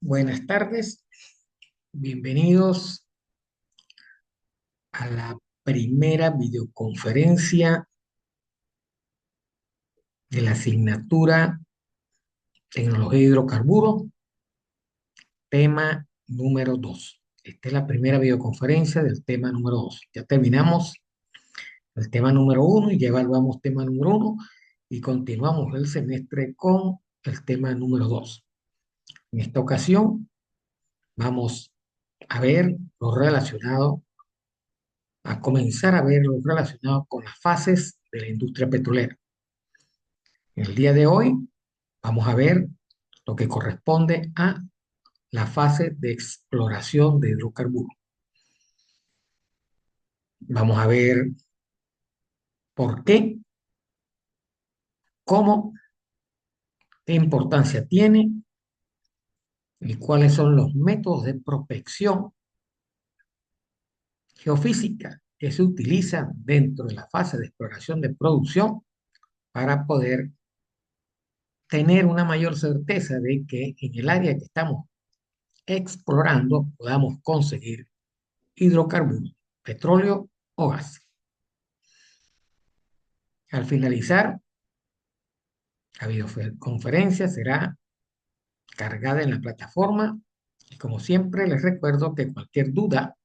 Buenas tardes, bienvenidos a la primera videoconferencia de la asignatura Tecnología de Hidrocarburos, tema número 2. Esta es la primera videoconferencia del tema número 2. Ya terminamos el tema número 1 y ya evaluamos tema número 1 y continuamos el semestre con el tema número 2. En esta ocasión vamos a ver lo relacionado a comenzar a ver lo relacionado con las fases de la industria petrolera. En el día de hoy vamos a ver lo que corresponde a la fase de exploración de hidrocarburos. Vamos a ver por qué, cómo, qué importancia tiene y cuáles son los métodos de prospección geofísica que se utilizan dentro de la fase de exploración de producción para poder tener una mayor certeza de que en el área que estamos explorando podamos conseguir hidrocarburos, petróleo o gas. Al finalizar, la videoconferencia será cargada en la plataforma y como siempre les recuerdo que cualquier duda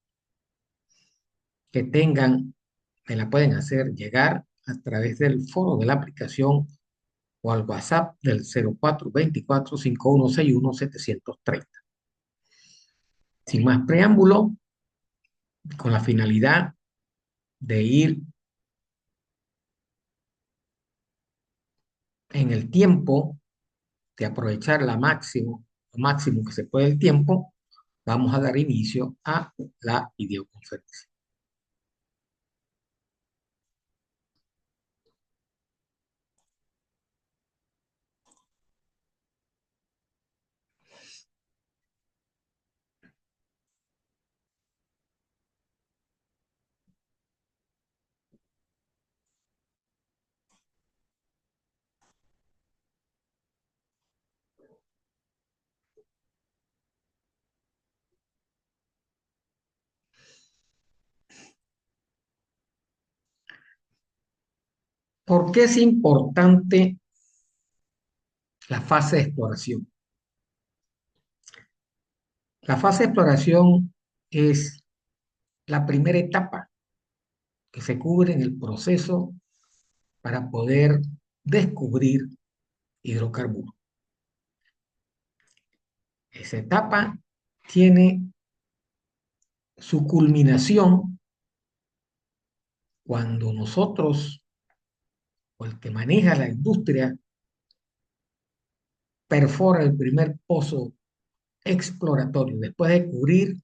que tengan me la pueden hacer llegar a través del foro de la aplicación o al WhatsApp del 0424-5161-730. Sin más preámbulo, con la finalidad de ir en el tiempo, de aprovechar lo máximo que se puede el tiempo, vamos a dar inicio a la videoconferencia. ¿Por qué es importante la fase de exploración? La fase de exploración es la primera etapa que se cubre en el proceso para poder descubrir hidrocarburos. Esa etapa tiene su culminación cuando nosotros o el que maneja la industria perfora el primer pozo exploratorio, después de cubrir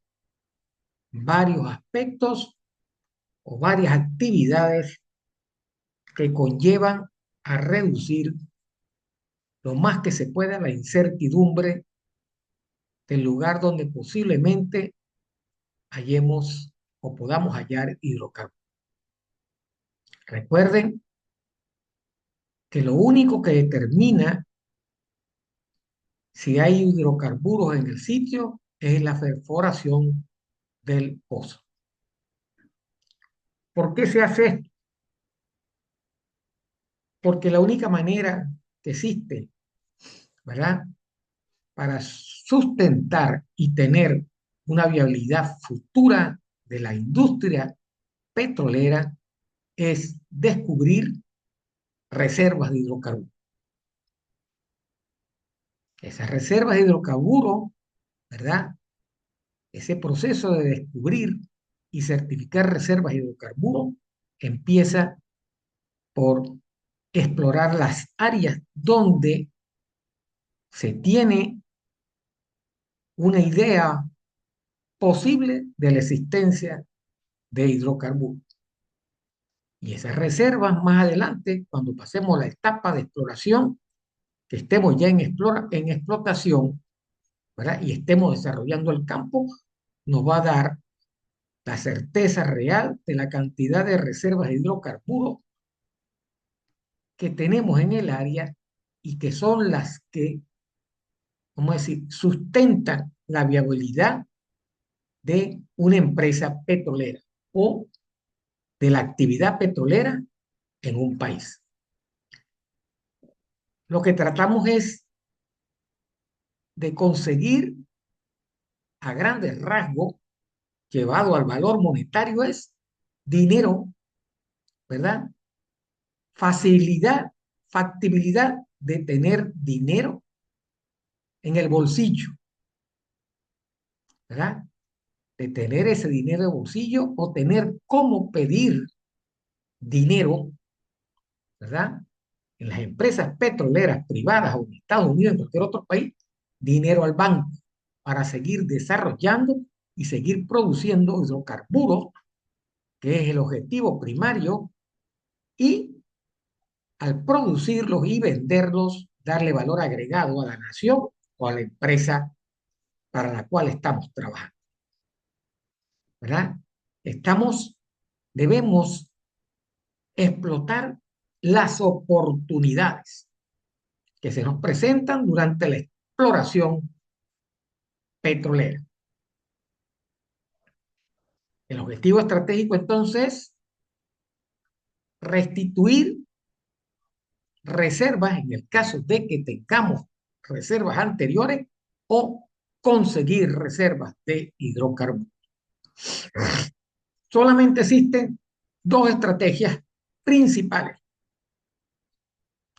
varios aspectos o varias actividades que conllevan a reducir lo más que se pueda la incertidumbre del lugar donde posiblemente hallemos o podamos hallar hidrocarburos. Recuerden que lo único que determina si hay hidrocarburos en el sitio es la perforación del pozo. ¿Por qué se hace esto? Porque la única manera que existe, ¿verdad?, para sustentar y tener una viabilidad futura de la industria petrolera es descubrir reservas de hidrocarburos. Esas reservas de hidrocarburos, ¿verdad? Ese proceso de descubrir y certificar reservas de hidrocarburos empieza por explorar las áreas donde se tiene una idea posible de la existencia de hidrocarburos. Y esas reservas más adelante, cuando pasemos la etapa de exploración, que estemos ya en explotación, ¿verdad?, y estemos desarrollando el campo, nos va a dar la certeza real de la cantidad de reservas de hidrocarburos que tenemos en el área y que son las que vamos a decir, sustenta la viabilidad de una empresa petrolera o de la actividad petrolera en un país. Lo que tratamos es de conseguir a grandes rasgos, llevado al valor monetario, es dinero, ¿verdad? Facilidad, factibilidad de tener dinero en el bolsillo, ¿verdad? De tener ese dinero de bolsillo o tener cómo pedir dinero, ¿verdad? En las empresas petroleras privadas o en Estados Unidos, en cualquier otro país, dinero al banco para seguir desarrollando y seguir produciendo hidrocarburos, que es el objetivo primario, y al producirlos y venderlos, darle valor agregado a la nación o a la empresa para la cual estamos trabajando, ¿verdad? Debemos explotar las oportunidades que se nos presentan durante la exploración petrolera. El objetivo estratégico entonces es restituir reservas en el caso de que tengamos reservas anteriores o conseguir reservas de hidrocarburos. Solamente existen dos estrategias principales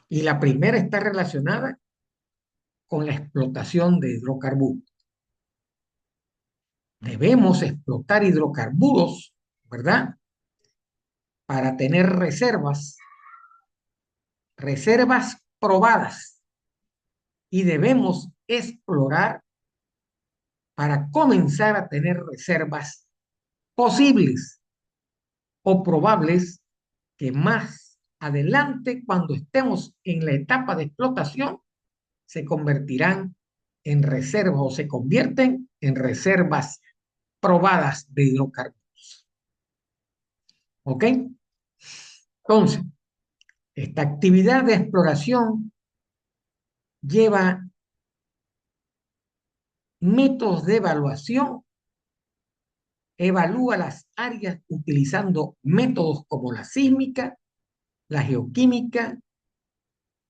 y la primera está relacionada con la explotación de hidrocarburos. Debemos explotar hidrocarburos, ¿verdad? Para tener reservas probadas, y debemos explorar para comenzar a tener reservas posibles o probables que más adelante, cuando estemos en la etapa de explotación, se convertirán en reservas o se convierten en reservas probadas de hidrocarburos. ¿Ok? Entonces, esta actividad de exploración lleva métodos de evaluación, evalúa las áreas utilizando métodos como la sísmica, la geoquímica,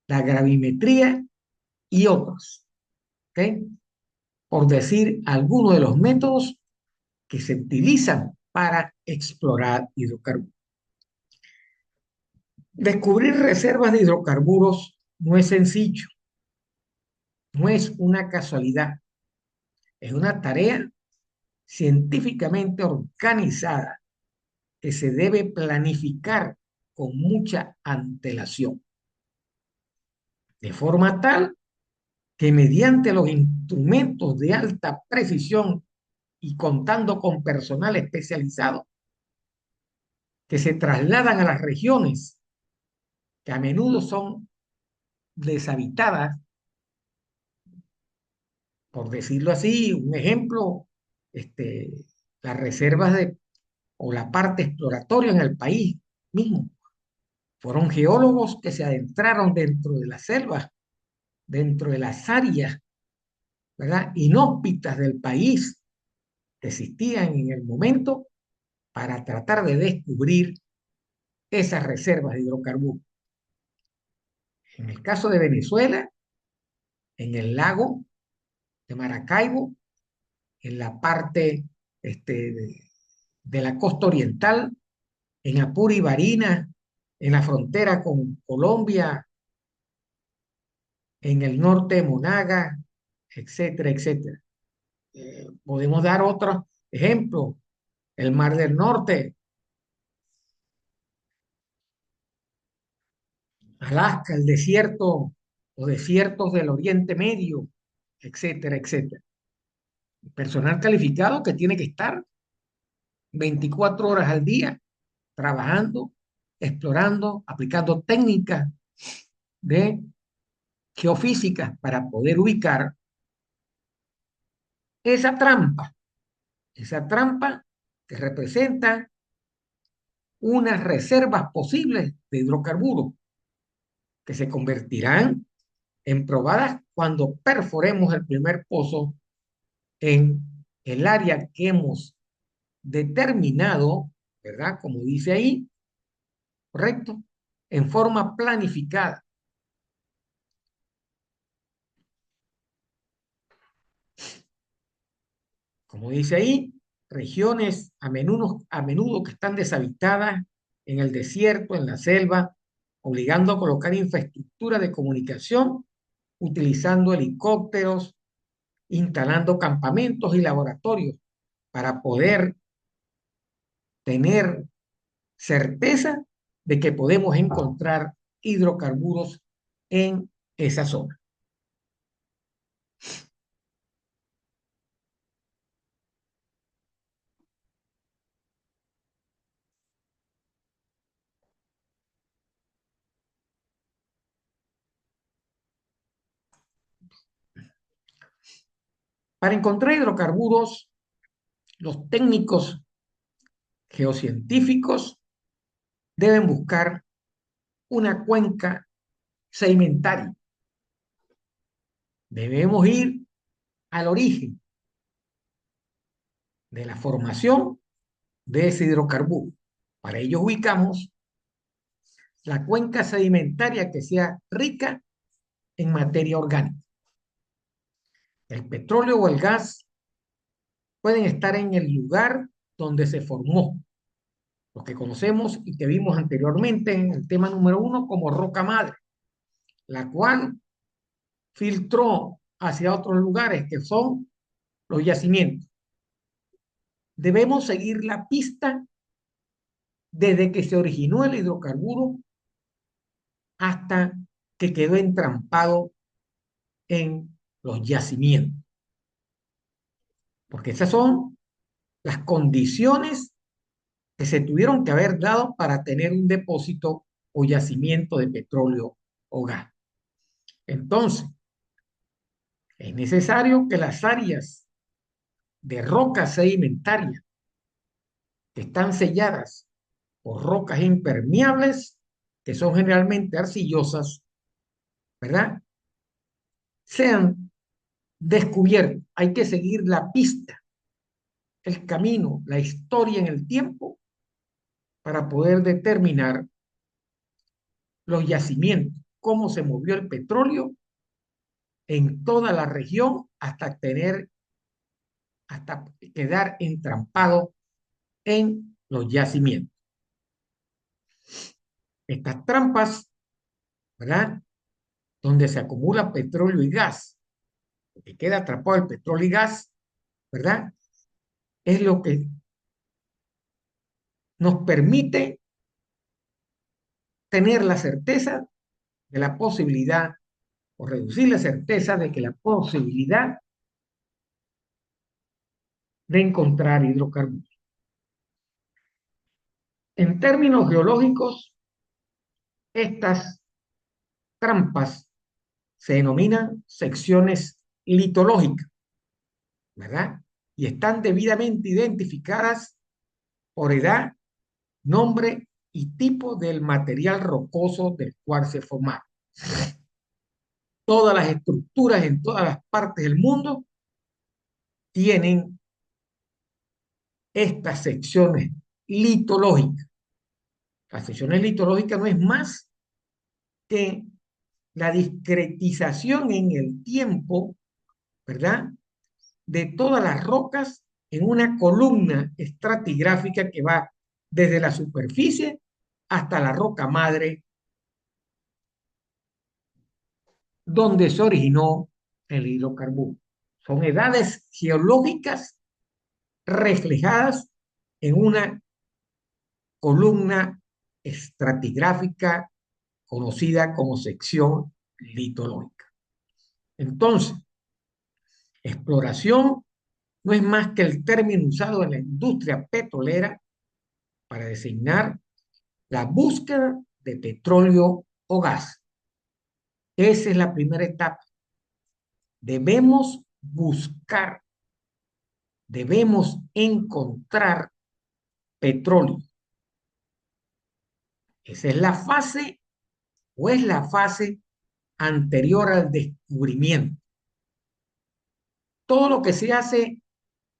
la gravimetría y otros. ¿Ok? Por decir algunos de los métodos que se utilizan para explorar hidrocarburos. Descubrir reservas de hidrocarburos no es sencillo, no es una casualidad, es una tarea científicamente organizada que se debe planificar con mucha antelación, de forma tal que mediante los instrumentos de alta precisión y contando con personal especializado que se trasladan a las regiones que a menudo son deshabitadas, por decirlo así, un ejemplo, este, las reservas o la parte exploratoria en el país mismo. Fueron geólogos que se adentraron dentro de la selva, dentro de las áreas, ¿verdad?, inhóspitas del país que existían en el momento para tratar de descubrir esas reservas de hidrocarburos. En el caso de Venezuela, en el lago de Maracaibo, en la parte de la costa oriental, en Apure y Barinas, en la frontera con Colombia, en el norte de Monaga, etcétera, etcétera. Podemos dar otros ejemplos, el Mar del Norte, Alaska, el desierto o desiertos del Oriente Medio, etcétera, etcétera. Personal calificado que tiene que estar 24 horas al día trabajando, explorando, aplicando técnicas de geofísica para poder ubicar esa trampa, esa trampa que representa unas reservas posibles de hidrocarburos que se convertirán en probadas cuando perforemos el primer pozo en el área que hemos determinado, ¿verdad? Como dice ahí, ¿correcto? En forma planificada. Como dice ahí, regiones a menudo que están deshabitadas en el desierto, en la selva, obligando a colocar infraestructura de comunicación, utilizando helicópteros, instalando campamentos y laboratorios para poder tener certeza de que podemos encontrar hidrocarburos en esa zona. Para encontrar hidrocarburos, los técnicos geocientíficos deben buscar una cuenca sedimentaria. Debemos ir al origen de la formación de ese hidrocarburo. Para ello ubicamos la cuenca sedimentaria que sea rica en materia orgánica. El petróleo o el gas pueden estar en el lugar donde se formó, lo que conocemos y que vimos anteriormente en el tema número 1 como roca madre, la cual filtró hacia otros lugares que son los yacimientos. Debemos seguir la pista desde que se originó el hidrocarburo hasta que quedó entrampado en los yacimientos, porque esas son las condiciones que se tuvieron que haber dado para tener un depósito o yacimiento de petróleo o gas. Entonces, es necesario que las áreas de rocas sedimentarias que están selladas por rocas impermeables, que son generalmente arcillosas, ¿verdad? Sean descubiertas. Hay que seguir la pista, el camino, la historia en el tiempo para poder determinar los yacimientos, cómo se movió el petróleo en toda la región hasta quedar entrampado en los yacimientos. Estas trampas, ¿verdad? Donde se acumula petróleo y gas, que queda atrapado el petróleo y gas, ¿verdad? Es lo que nos permite tener la certeza de la posibilidad o reducir la certeza de que la posibilidad de encontrar hidrocarburos. En términos geológicos, estas trampas se denominan secciones litológicas, ¿verdad? Y están debidamente identificadas por edad, nombre y tipo del material rocoso del cual se formaron. Todas las estructuras en todas las partes del mundo tienen estas secciones litológicas. Las secciones litológicas no es más que la discretización en el tiempo, ¿verdad? De todas las rocas en una columna estratigráfica que va desde la superficie hasta la roca madre donde se originó el hidrocarburo. Son edades geológicas reflejadas en una columna estratigráfica conocida como sección litológica. Entonces, exploración no es más que el término usado en la industria petrolera para designar la búsqueda de petróleo o gas. Esa es la primera etapa. Debemos buscar, debemos encontrar petróleo. Esa es la fase o es la fase anterior al descubrimiento. Todo lo que se hace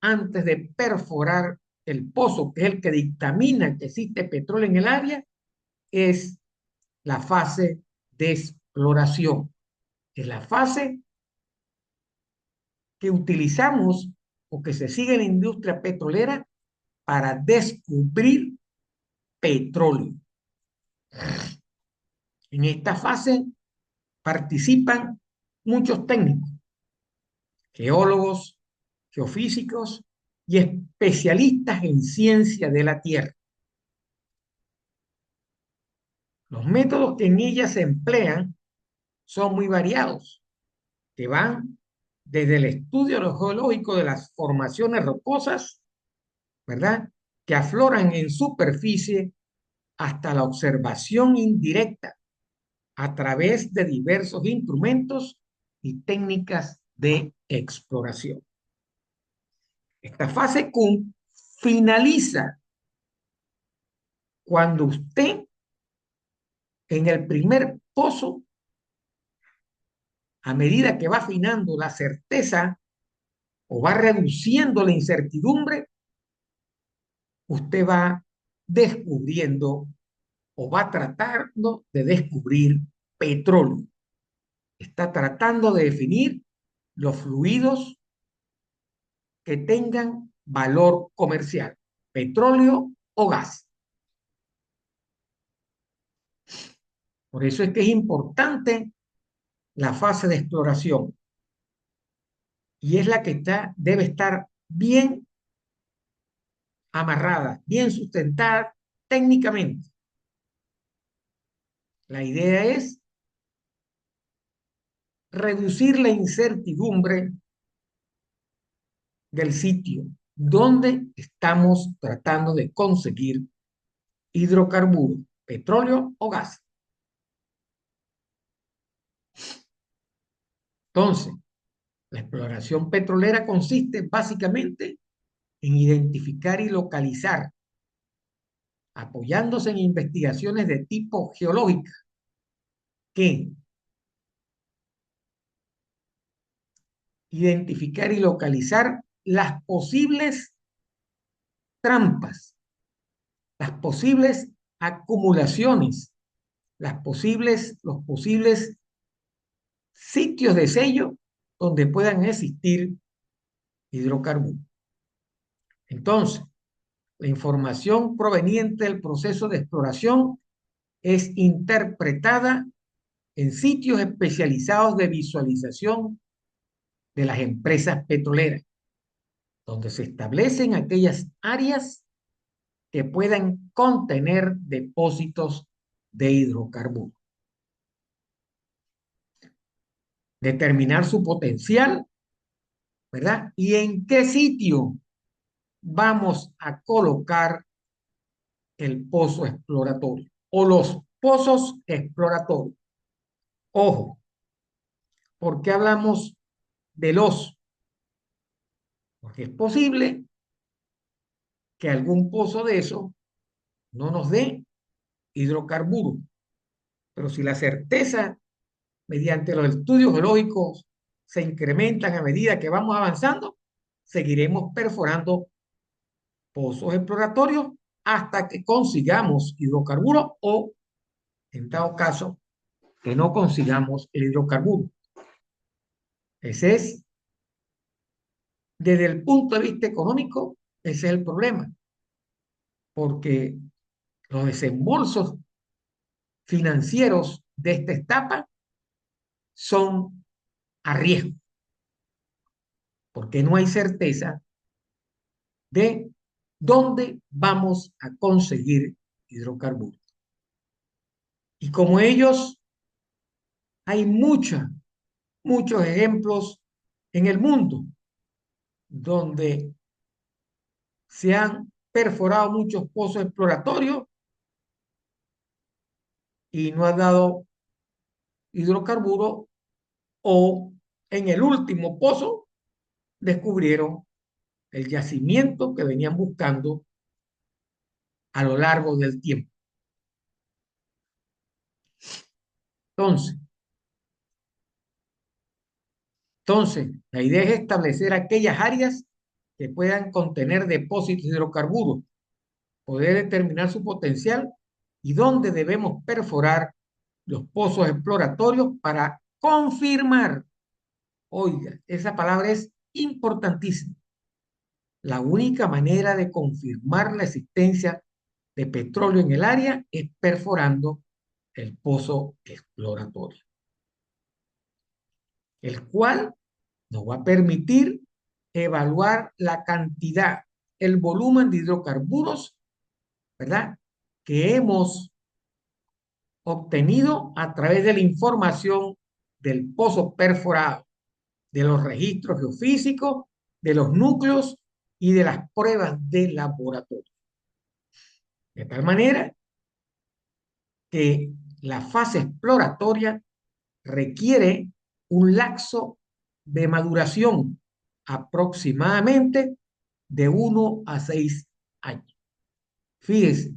antes de perforar el pozo, que es el que dictamina que existe petróleo en el área, es la fase de exploración. Es la fase que utilizamos o que se sigue en la industria petrolera para descubrir petróleo. En esta fase participan muchos técnicos, geólogos, geofísicos y especialistas en ciencia de la Tierra. Los métodos que en ella se emplean son muy variados, que van desde el estudio geológico de las formaciones rocosas, ¿verdad?, que afloran en superficie, hasta la observación indirecta a través de diversos instrumentos y técnicas de exploración. Esta fase Q finaliza cuando usted en el primer pozo, a medida que va afinando la certeza o va reduciendo la incertidumbre, usted va descubriendo o va tratando de descubrir petróleo. Está tratando de definir los fluidos que tengan valor comercial, petróleo o gas. Por eso es que es importante la fase de exploración y es la que debe estar bien amarrada, bien sustentada técnicamente. La idea es reducir la incertidumbre del sitio donde estamos tratando de conseguir hidrocarburos, petróleo o gas. Entonces, la exploración petrolera consiste básicamente en identificar y localizar, apoyándose en investigaciones de tipo geológica, que identificar y localizar las posibles trampas, las posibles acumulaciones, los posibles sitios de sello donde puedan existir hidrocarburos. Entonces, la información proveniente del proceso de exploración es interpretada en sitios especializados de visualización de las empresas petroleras, donde se establecen aquellas áreas que puedan contener depósitos de hidrocarburos. Determinar su potencial, ¿verdad? Y en qué sitio vamos a colocar el pozo exploratorio o los pozos exploratorios. Ojo, ¿por qué hablamos de los? Porque es posible que algún pozo de eso no nos dé hidrocarburos, pero si la certeza mediante los estudios geológicos se incrementan a medida que vamos avanzando, seguiremos perforando pozos exploratorios hasta que consigamos hidrocarburos o, en dado caso, que no consigamos el hidrocarburo. Ese es, desde el punto de vista económico, ese es el problema, porque los desembolsos financieros de esta etapa son a riesgo, porque no hay certeza de dónde vamos a conseguir hidrocarburos. Y como ellos, hay muchos ejemplos en el mundo donde se han perforado muchos pozos exploratorios y no han dado hidrocarburos, o en el último pozo descubrieron el yacimiento que venían buscando a lo largo del tiempo. Entonces, Entonces, la idea es establecer aquellas áreas que puedan contener depósitos de hidrocarburos, poder determinar su potencial y dónde debemos perforar los pozos exploratorios para confirmar. Oiga, esa palabra es importantísima. La única manera de confirmar la existencia de petróleo en el área es perforando el pozo exploratorio, el cual nos va a permitir evaluar la cantidad, el volumen de hidrocarburos, ¿verdad? Que hemos obtenido a través de la información del pozo perforado, de los registros geofísicos, de los núcleos y de las pruebas de laboratorio. De tal manera que la fase exploratoria requiere un lapso de maduración aproximadamente de 1 a 6 años. Fíjese,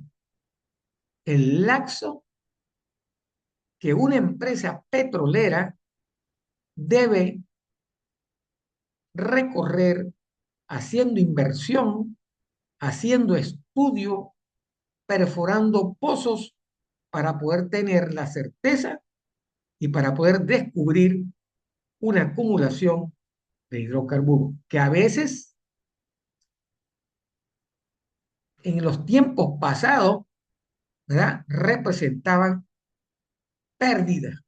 el lapso que una empresa petrolera debe recorrer haciendo inversión, haciendo estudio, perforando pozos para poder tener la certeza y para poder descubrir una acumulación de hidrocarburos que a veces en los tiempos pasados, ¿verdad?, representaban pérdidas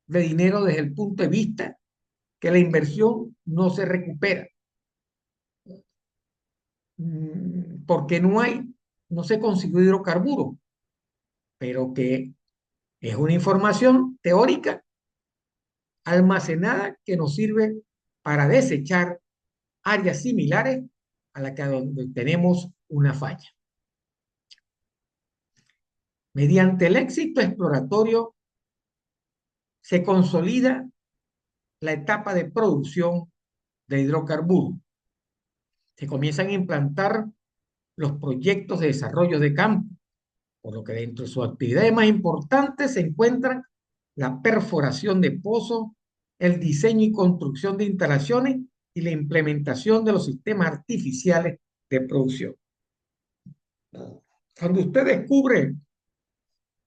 de dinero desde el punto de vista que la inversión no se recupera, porque no se consiguió hidrocarburo, pero que es una información teórica almacenada que nos sirve para desechar áreas similares a la que donde tenemos una falla. Mediante el éxito exploratorio se consolida la etapa de producción de hidrocarburos. Se comienzan a implantar los proyectos de desarrollo de campo, por lo que dentro de sus actividades más importantes se encuentran la perforación de pozos, el diseño y construcción de instalaciones y la implementación de los sistemas artificiales de producción. Cuando usted descubre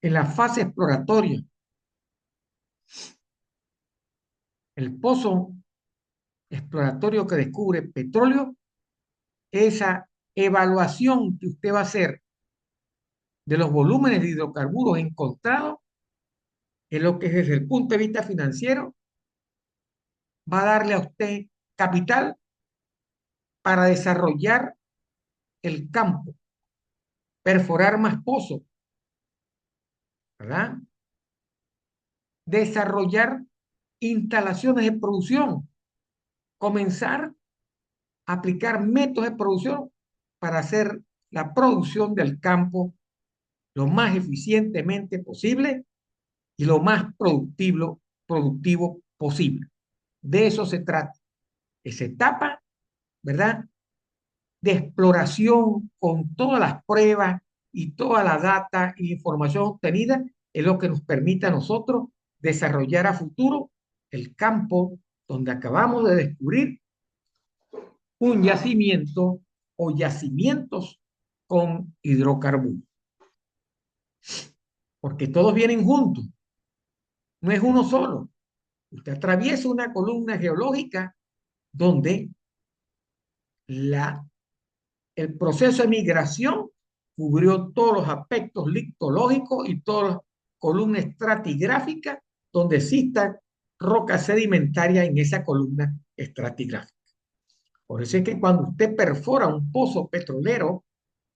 en la fase exploratoria el pozo exploratorio que descubre petróleo, esa evaluación que usted va a hacer de los volúmenes de hidrocarburos encontrados, en lo que desde el punto de vista financiero va a darle a usted capital para desarrollar el campo, perforar más pozos, ¿verdad? Desarrollar instalaciones de producción, comenzar a aplicar métodos de producción para hacer la producción del campo lo más eficientemente posible y lo más productivo posible. De eso se trata. Esa etapa, ¿verdad?, de exploración con todas las pruebas y toda la data y información obtenida es lo que nos permite a nosotros desarrollar a futuro el campo donde acabamos de descubrir un yacimiento o yacimientos con hidrocarburos. Porque todos vienen juntos, no es uno solo. Usted atraviesa una columna geológica donde el proceso de migración cubrió todos los aspectos lictológicos y todas las columnas estratigráficas donde existan rocas sedimentarias en esa columna estratigráfica. Por eso es que cuando usted perfora un pozo petrolero,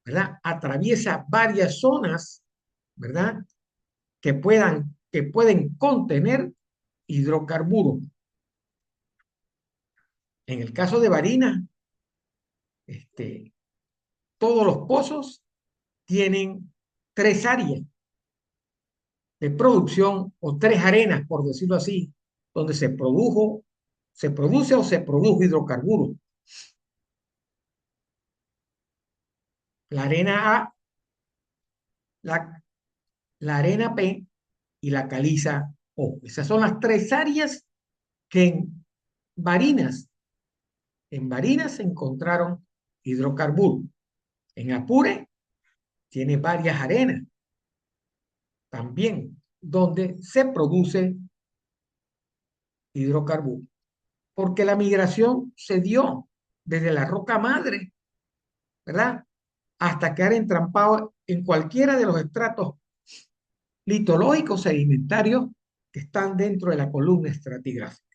¿verdad?, atraviesa varias zonas, ¿verdad?, que pueden contener hidrocarburos. En el caso de Barinas, todos los pozos tienen 3 áreas de producción o 3 arenas, por decirlo así, donde se produce o se produjo hidrocarburos. La arena A, la, la arena P y la caliza O. Esas son las 3 áreas que Barinas. En Barinas se encontraron hidrocarburos. En Apure tiene varias arenas también donde se produce hidrocarburos. Porque la migración se dio desde la roca madre, ¿verdad? Hasta quedar entrampado en cualquiera de los estratos litológicos sedimentarios que están dentro de la columna estratigráfica.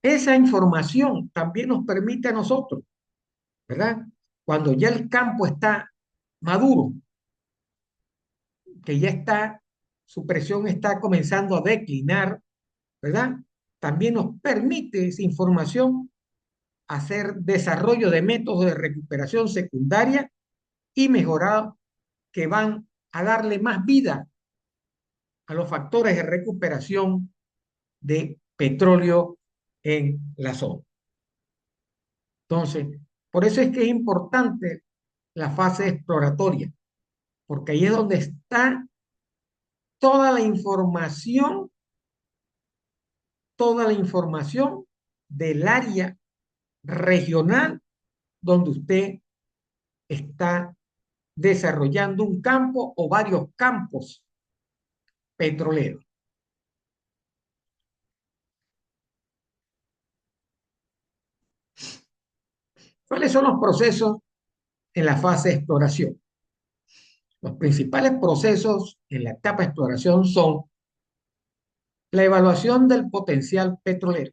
Esa información también nos permite a nosotros, ¿verdad? Cuando ya el campo está maduro, que ya está, su presión está comenzando a declinar, ¿verdad? También nos permite esa información hacer desarrollo de métodos de recuperación secundaria y mejorado que van a darle más vida a los factores de recuperación de petróleo en la zona. Entonces, por eso es que es importante la fase exploratoria, porque ahí es donde está toda la información, toda la información del área regional donde usted está desarrollando un campo o varios campos petroleros. ¿Cuáles son los procesos en la fase de exploración? Los principales procesos en la etapa de exploración son la evaluación del potencial petrolero.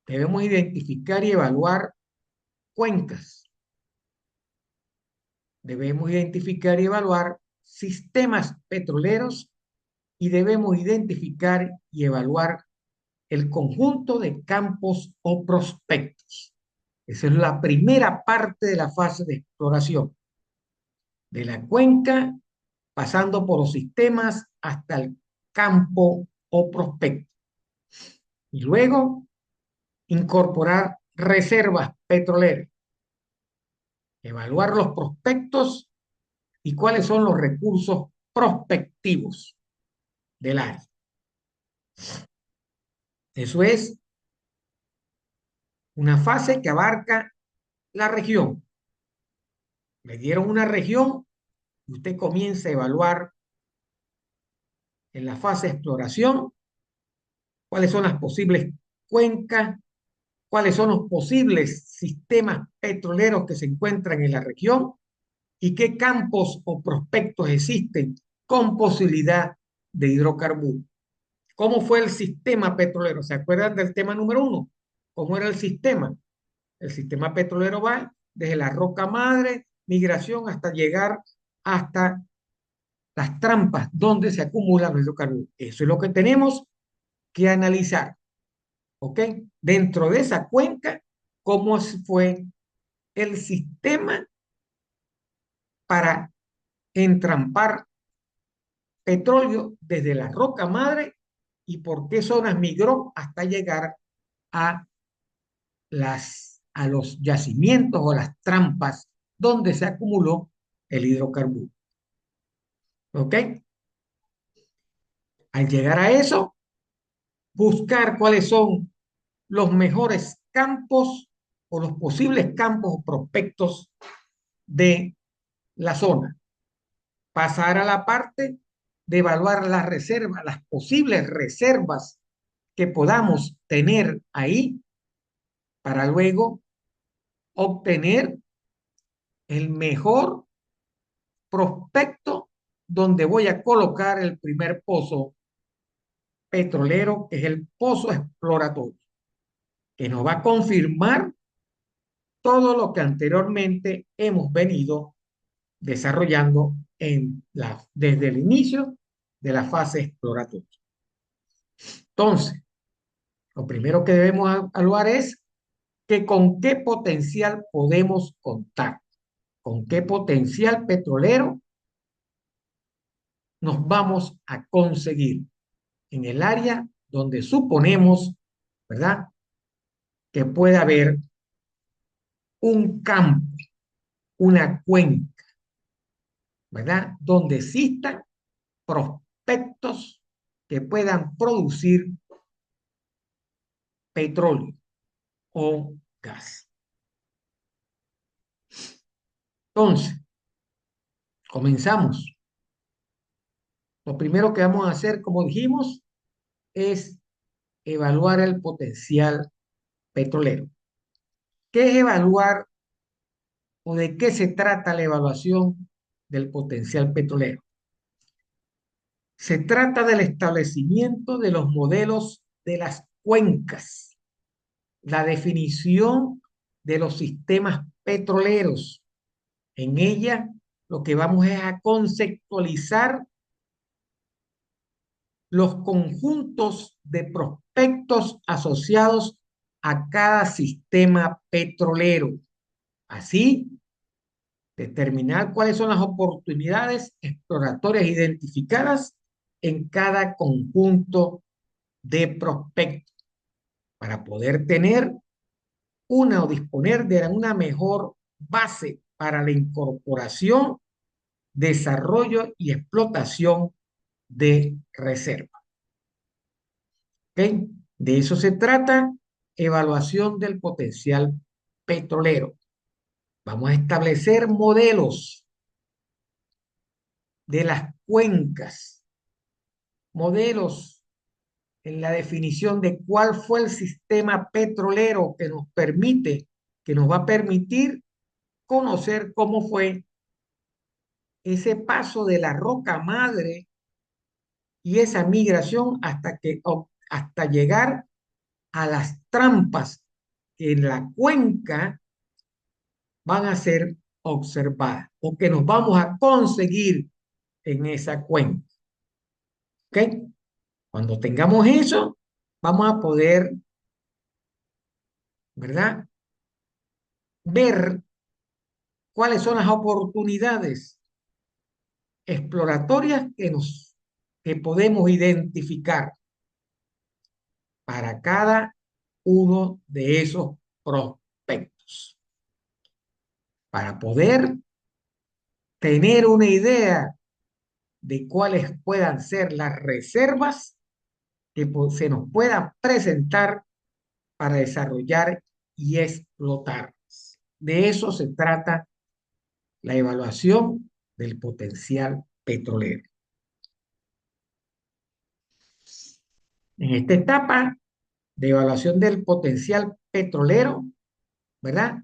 Debemos identificar y evaluar cuencas. Debemos identificar y evaluar sistemas petroleros y debemos identificar y evaluar el conjunto de campos o prospectos. Esa es la primera parte de la fase de exploración. De la cuenca, pasando por los sistemas hasta el campo o prospecto. Y luego, incorporar reservas petroleras, evaluar los prospectos y cuáles son los recursos prospectivos del área. Eso es una fase que abarca la región. Le dieron una región y usted comienza a evaluar en la fase de exploración cuáles son las posibles cuencas, cuáles son los posibles sistemas petroleros que se encuentran en la región y qué campos o prospectos existen con posibilidad de hidrocarburos. ¿Cómo fue el sistema petrolero? ¿Se acuerdan del tema número 1? ¿Cómo era el sistema? El sistema petrolero va desde la roca madre, migración, hasta llegar hasta las trampas donde se acumulan los hidrocarburos. Eso es lo que tenemos que analizar. ¿Ok? Dentro de esa cuenca, ¿cómo fue el sistema para entrampar petróleo desde la roca madre y por qué zonas migró hasta llegar a, a los yacimientos o las trampas donde se acumuló el hidrocarburo? ¿Ok? Al llegar a eso, buscar cuáles son los mejores campos o los posibles campos o prospectos de la zona. Pasar a la parte de evaluar las reservas, las posibles reservas que podamos tener ahí para luego obtener el mejor prospecto donde voy a colocar el primer pozo petrolero, que es el pozo exploratorio, que nos va a confirmar todo lo que anteriormente hemos venido desarrollando desde el inicio de la fase exploratoria. Entonces, lo primero que debemos evaluar es que con qué potencial podemos contar, con qué potencial petrolero nos vamos a conseguir en el área donde suponemos, ¿verdad?, que puede haber un campo. una cuenca, ¿verdad? Donde existan prospectos que puedan producir petróleo o gas. Entonces, comenzamos. Lo primero que vamos a hacer, como dijimos, es evaluar el potencial petrolero. ¿Qué es evaluar o de qué se trata la evaluación del potencial petrolero? Se trata del establecimiento de los modelos de las cuencas, la definición de los sistemas petroleros. En ella lo que vamos es a conceptualizar los conjuntos de prospectos asociados a cada sistema petrolero. Así, determinar cuáles son las oportunidades exploratorias identificadas en cada conjunto de prospectos para poder tener una o disponer de una mejor base para la incorporación, desarrollo y explotación de reservas. ¿Okay? De eso se trata, evaluación del potencial petrolero. Vamos a establecer modelos de las cuencas, modelos en la definición de cuál fue el sistema petrolero que nos va a permitir conocer cómo fue ese paso de la roca madre y esa migración hasta llegar a las trampas que en la cuenca van a ser observadas o que nos vamos a conseguir en esa cuenca. ¿Ok? Cuando tengamos eso, vamos a poder, ¿verdad? Ver cuáles son las oportunidades exploratorias que podemos identificar para cada uno de esos prospectos. Para poder tener una idea de cuáles puedan ser las reservas que se nos puedan presentar para desarrollar y explotar. De eso se trata la evaluación del potencial petrolero. En esta etapa de evaluación del potencial petrolero, ¿verdad?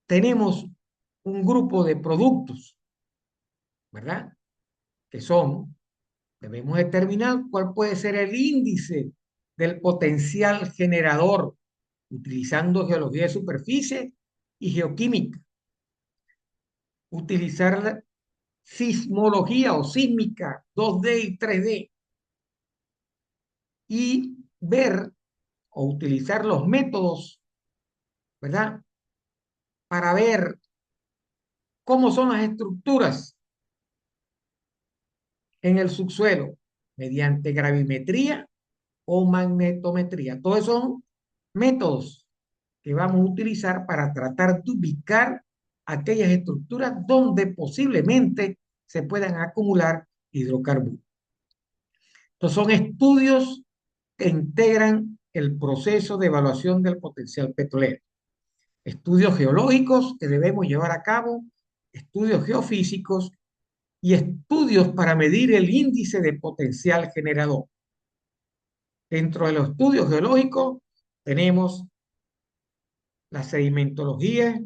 Tenemos un grupo de productos, ¿verdad? Que son, debemos determinar cuál puede ser el índice del potencial generador utilizando geología de superficie y geoquímica. Utilizar la sismología o sísmica 2D y 3D y ver o utilizar los métodos, ¿verdad? Para ver cómo son las estructuras en el subsuelo mediante gravimetría o magnetometría. Todos son métodos que vamos a utilizar para tratar de ubicar aquellas estructuras donde posiblemente se puedan acumular hidrocarburos. Estos son estudios que integran el proceso de evaluación del potencial petrolero. Estudios geológicos que debemos llevar a cabo, estudios geofísicos y estudios para medir el índice de potencial generador. Dentro de los estudios geológicos tenemos la sedimentología,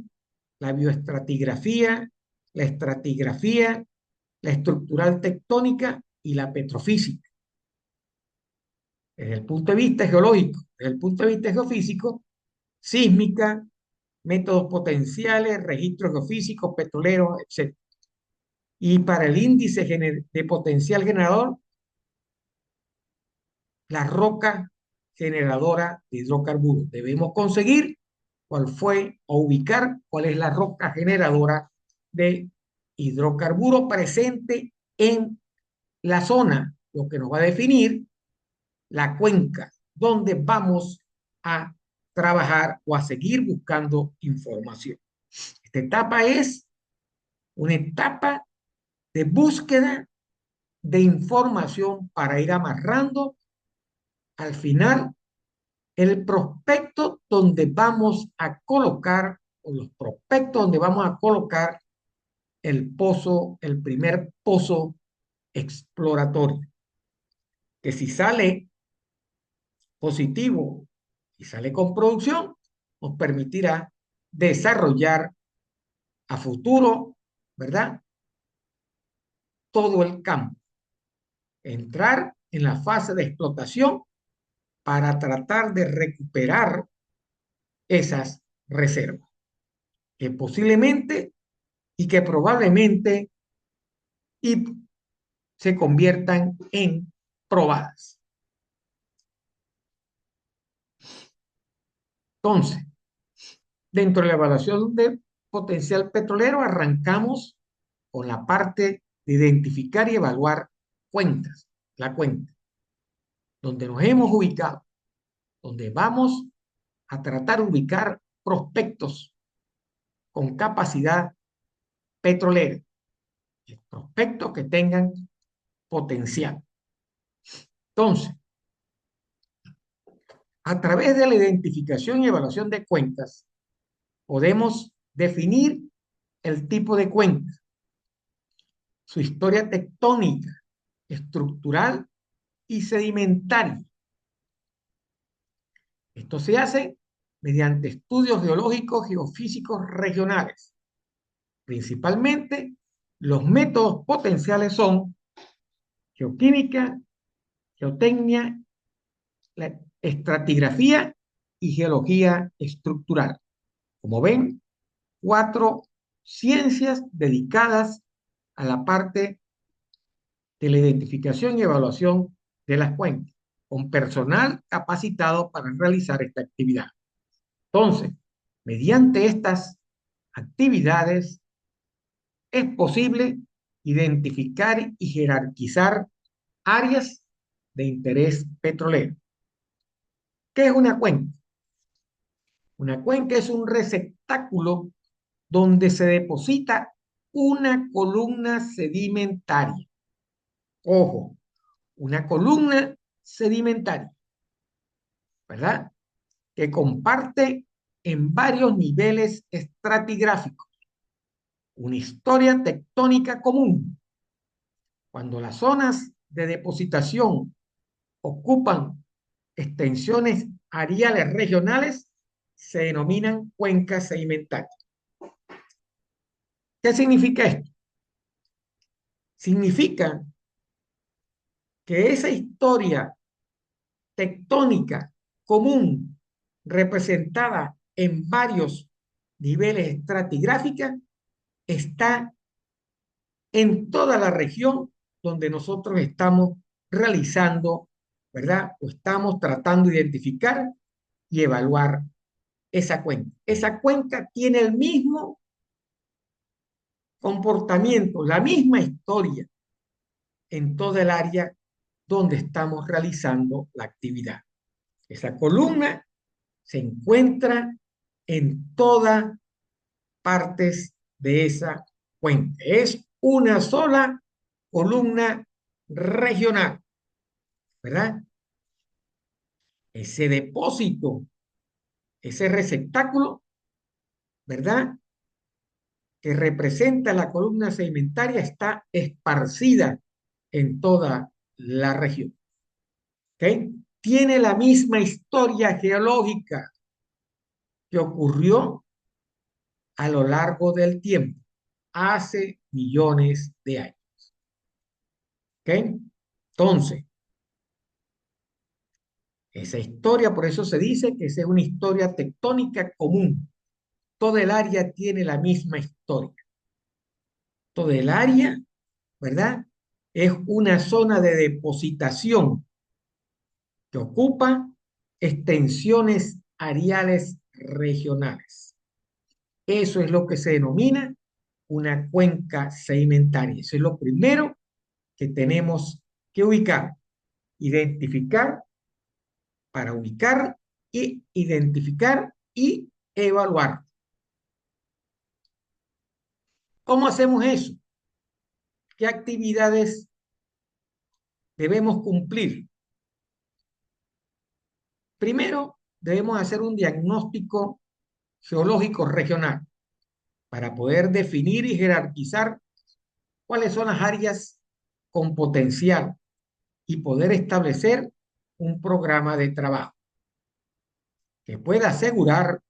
la bioestratigrafía, la estratigrafía, la estructural tectónica y la petrofísica. Desde el punto de vista geológico, desde el punto de vista geofísico, sísmica, métodos potenciales, registros geofísicos, petroleros, etc. Y para el índice de potencial generador, la roca generadora de hidrocarburos. Debemos conseguir cuál fue o ubicar cuál es la roca generadora de hidrocarburos presente en la zona, lo que nos va a definir la cuenca, donde vamos a trabajar o a seguir buscando información. Esta etapa es una etapa de búsqueda de información para ir amarrando al final el prospecto donde vamos a colocar, o los prospectos donde vamos a colocar el pozo, el primer pozo exploratorio, que si sale positivo y sale con producción, nos permitirá desarrollar a futuro, ¿verdad? Todo el campo, entrar en la fase de explotación para tratar de recuperar esas reservas, que posiblemente y que probablemente y se conviertan en probadas. Entonces, dentro de la evaluación de potencial petrolero, arrancamos con la parte de identificar y evaluar cuentas, la cuenta, donde nos hemos ubicado, donde vamos a tratar de ubicar prospectos con capacidad petrolera, prospectos que tengan potencial. Entonces, a través de la identificación y evaluación de cuentas, podemos definir el tipo de cuenta, su historia tectónica, estructural y sedimentaria. Esto se hace mediante estudios geológicos geofísicos regionales. Principalmente, los métodos potenciales son geoquímica, geotecnia, la estratigrafía y geología estructural. Como ven, 4 ciencias dedicadas a la parte de la identificación y evaluación de las cuencas, con personal capacitado para realizar esta actividad. Entonces, mediante estas actividades es posible identificar y jerarquizar áreas de interés petrolero. ¿Qué es una cuenca? Una cuenca es un receptáculo donde se deposita una columna sedimentaria. Ojo, una columna sedimentaria, ¿verdad? Que comparte en varios niveles estratigráficos una historia tectónica común. Cuando las zonas de depositación ocupan extensiones areales regionales, se denominan cuencas sedimentarias. ¿Qué significa esto? Significa que esa historia tectónica común representada en varios niveles estratigráficos está en toda la región donde nosotros estamos realizando, ¿verdad? O estamos tratando de identificar y evaluar esa cuenca. Esa cuenca tiene el mismo comportamiento, la misma historia en toda el área donde estamos realizando la actividad. Esa columna se encuentra en todas partes de esa cuenca. Es una sola columna regional, ¿verdad? Ese depósito, ese receptáculo, ¿verdad? Que representa la columna sedimentaria está esparcida en toda la región. ¿Okay? Tiene la misma historia geológica que ocurrió a lo largo del tiempo, hace millones de años. ¿Okay? Entonces, esa historia, por eso se dice que esa es una historia tectónica común. Toda el área tiene la misma historia. Toda el área, ¿verdad? Es una zona de depositación que ocupa extensiones areales regionales. Eso es lo que se denomina una cuenca sedimentaria. Eso es lo primero que tenemos que ubicar, identificar para ubicar y identificar y evaluar. ¿Cómo hacemos eso? ¿Qué actividades debemos cumplir? Primero, debemos hacer un diagnóstico geológico regional para poder definir y jerarquizar cuáles son las áreas con potencial y poder establecer un programa de trabajo que pueda asegurar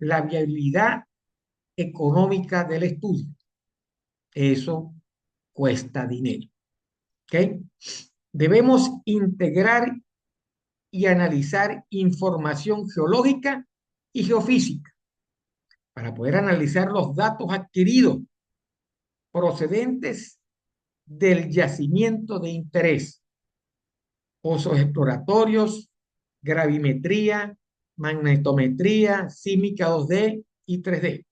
la viabilidad económica del estudio. Eso cuesta dinero. ¿Ok? Debemos integrar y analizar información geológica y geofísica para poder analizar los datos adquiridos procedentes del yacimiento de interés, pozos exploratorios, gravimetría, magnetometría, sísmica 2D y 3D,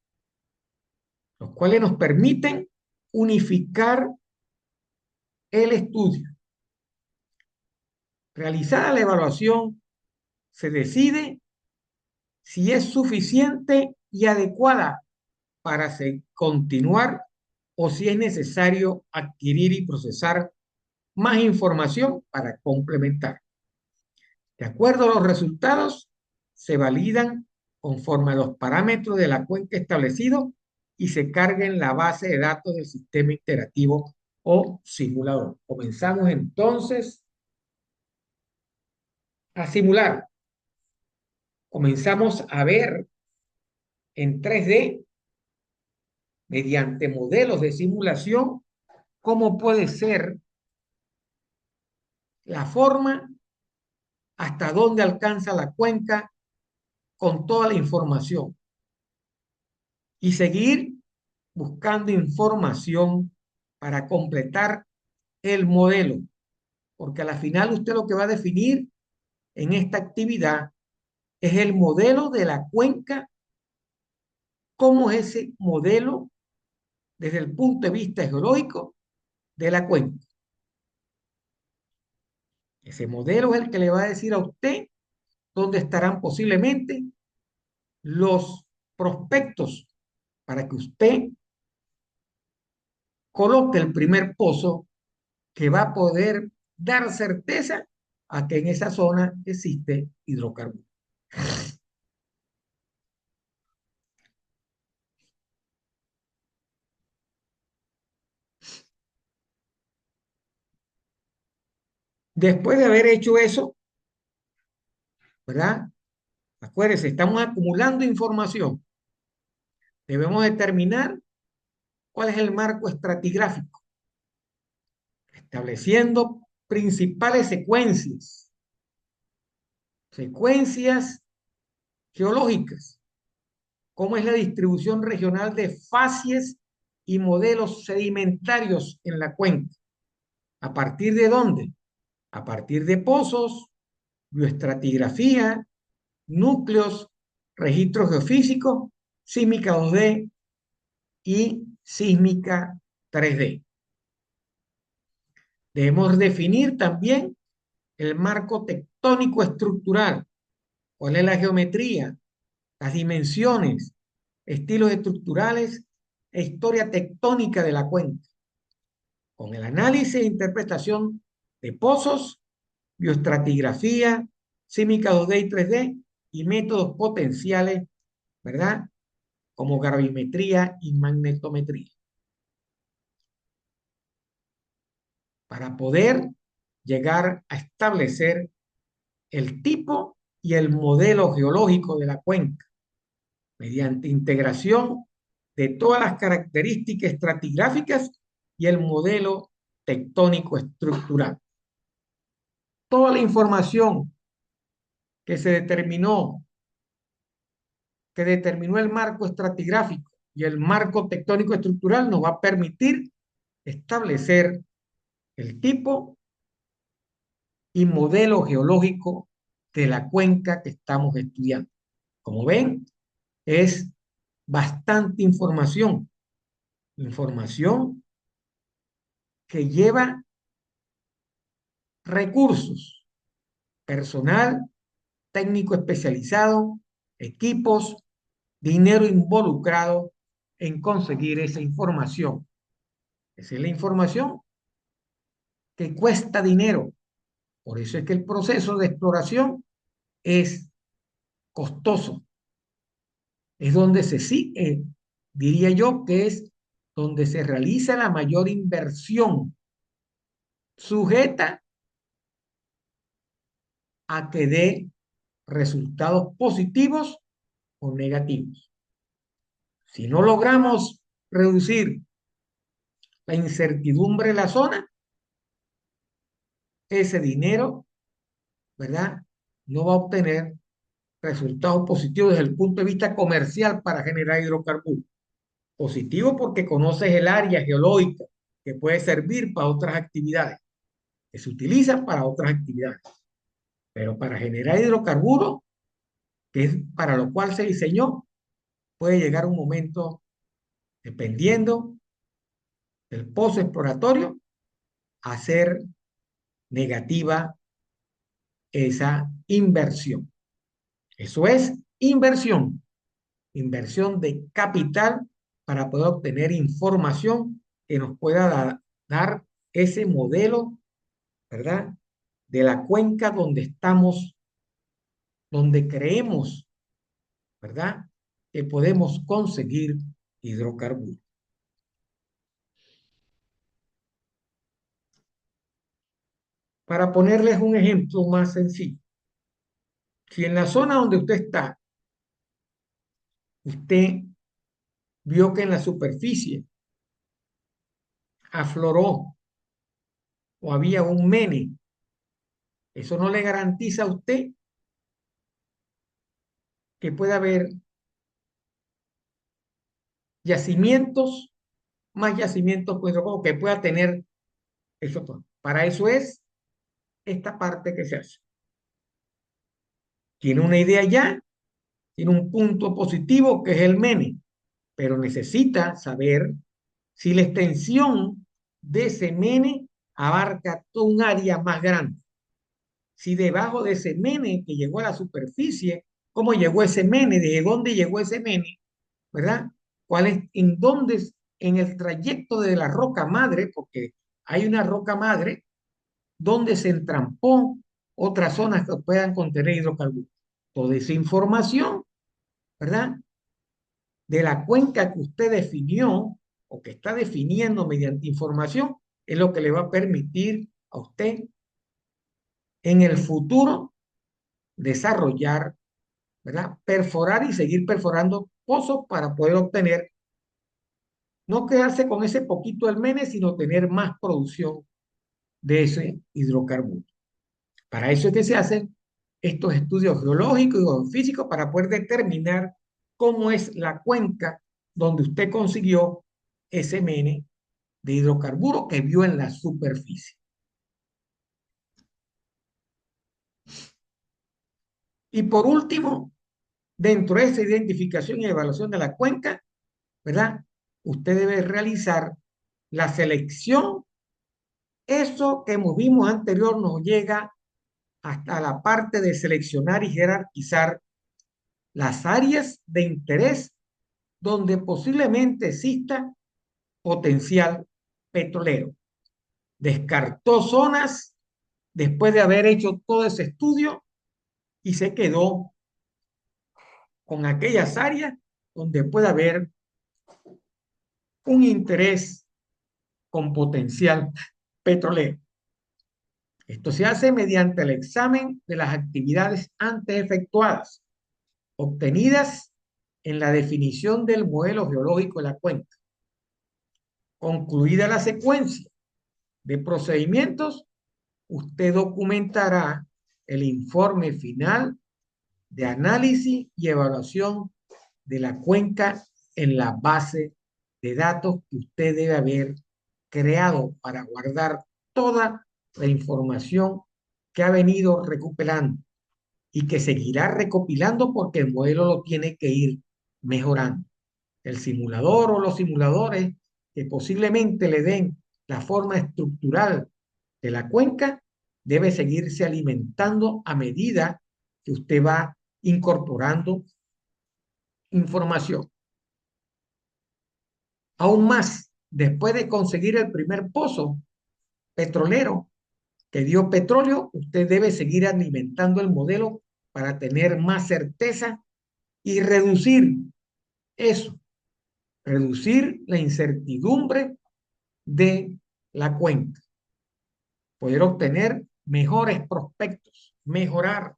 los cuales nos permiten unificar el estudio. Realizada la evaluación, se decide si es suficiente y adecuada para continuar o si es necesario adquirir y procesar más información para complementar. De acuerdo a los resultados, se validan conforme a los parámetros de la cuenca establecidos y se carga en la base de datos del sistema interactivo o simulador. Comenzamos entonces a simular. Comenzamos a ver en 3D, mediante modelos de simulación, cómo puede ser la forma, hasta dónde alcanza la cuenca con toda la información y seguir buscando información para completar el modelo, porque a la final usted lo que va a definir en esta actividad es el modelo de la cuenca, cómo es ese modelo desde el punto de vista geológico de la cuenca. Ese modelo es el que le va a decir a usted dónde estarán posiblemente los prospectos para que usted coloque el primer pozo que va a poder dar certeza a que en esa zona existe hidrocarburos. Después de haber hecho eso, ¿verdad? Acuérdense, estamos acumulando información. Debemos determinar cuál es el marco estratigráfico, estableciendo principales secuencias geológicas, cómo es la distribución regional de facies y modelos sedimentarios en la cuenca. ¿A partir de dónde? A partir de pozos, bioestratigrafía, núcleos, registros geofísicos, sísmica 2D y sísmica 3D. Debemos definir también el marco tectónico estructural, cuál es la geometría, las dimensiones, estilos estructurales e historia tectónica de la cuenca, con el análisis e interpretación de pozos, bioestratigrafía, sísmica 2D y 3D y métodos potenciales, ¿verdad? Como gravimetría y magnetometría, para poder llegar a establecer el tipo y el modelo geológico de la cuenca, mediante integración de todas las características estratigráficas y el modelo tectónico estructural. Toda la información que se determinó, que determinó el marco estratigráfico y el marco tectónico estructural, nos va a permitir establecer el tipo y modelo geológico de la cuenca que estamos estudiando. Como ven, es bastante información que lleva recursos, personal, técnico especializado, equipos, dinero involucrado en conseguir esa información. Esa es la información que cuesta dinero. Por eso es que el proceso de exploración es costoso. Es donde diría yo que es donde se realiza la mayor inversión, sujeta a que dé resultados positivos o negativos. Si no logramos reducir la incertidumbre en la zona, ese dinero, ¿verdad? No va a obtener resultados positivos desde el punto de vista comercial para generar hidrocarburos. Positivo porque conoces el área geológica que puede servir para otras actividades, que se utilizan para otras actividades. Pero para generar hidrocarburos, que es para lo cual se diseñó, puede llegar un momento, dependiendo del pozo exploratorio, a ser negativa esa inversión. Eso es inversión, inversión de capital para poder obtener información que nos pueda dar ese modelo, ¿verdad? De la cuenca donde estamos, donde creemos, ¿verdad? Que podemos conseguir hidrocarburos. Para ponerles un ejemplo más sencillo, si en la zona donde usted está, usted vio que en la superficie afloró o había un mene, eso no le garantiza a usted que pueda haber yacimientos, más yacimientos con hidrocarburos que pueda tener eso todo. Para eso es esta parte que se hace. Tiene una idea ya, tiene un punto positivo que es el mene, pero necesita saber si la extensión de ese mene abarca todo un área más grande. Si debajo de ese mene que llegó a la superficie, ¿cómo llegó ese mene? ¿De dónde llegó ese mene? ¿Verdad? ¿Cuál es, en dónde, en el trayecto de la roca madre, porque hay una roca madre, donde se entrampó otras zonas que puedan contener hidrocarburos? Toda esa información, ¿verdad? De la cuenca que usted definió o que está definiendo mediante información, es lo que le va a permitir a usted en el futuro desarrollar, ¿verdad? Perforar y seguir perforando pozos para poder obtener, no quedarse con ese poquito del mene, sino tener más producción de ese hidrocarburo. Para eso es que se hacen estos estudios geológicos y geofísicos para poder determinar cómo es la cuenca donde usted consiguió ese mene de hidrocarburo que vio en la superficie. Y por último, dentro de esa identificación y evaluación de la cuenca, ¿verdad? Usted debe realizar la selección. Eso que vimos anterior nos llega hasta la parte de seleccionar y jerarquizar las áreas de interés donde posiblemente exista potencial petrolero. Descartó zonas después de haber hecho todo ese estudio y se quedó con aquellas áreas donde puede haber un interés con potencial petrolero. Esto se hace mediante el examen de las actividades antes efectuadas, obtenidas en la definición del modelo geológico de la cuenca. Concluida la secuencia de procedimientos, usted documentará el informe final de análisis y evaluación de la cuenca en la base de datos que usted debe haber creado para guardar toda la información que ha venido recuperando y que seguirá recopilando porque el modelo lo tiene que ir mejorando. El simulador o los simuladores que posiblemente le den la forma estructural de la cuenca debe seguirse alimentando a medida que usted va incorporando información. Aún más, después de conseguir el primer pozo petrolero que dio petróleo, usted debe seguir alimentando el modelo para tener más certeza y reducir eso, reducir la incertidumbre de la cuenta, poder obtener mejores prospectos, mejorar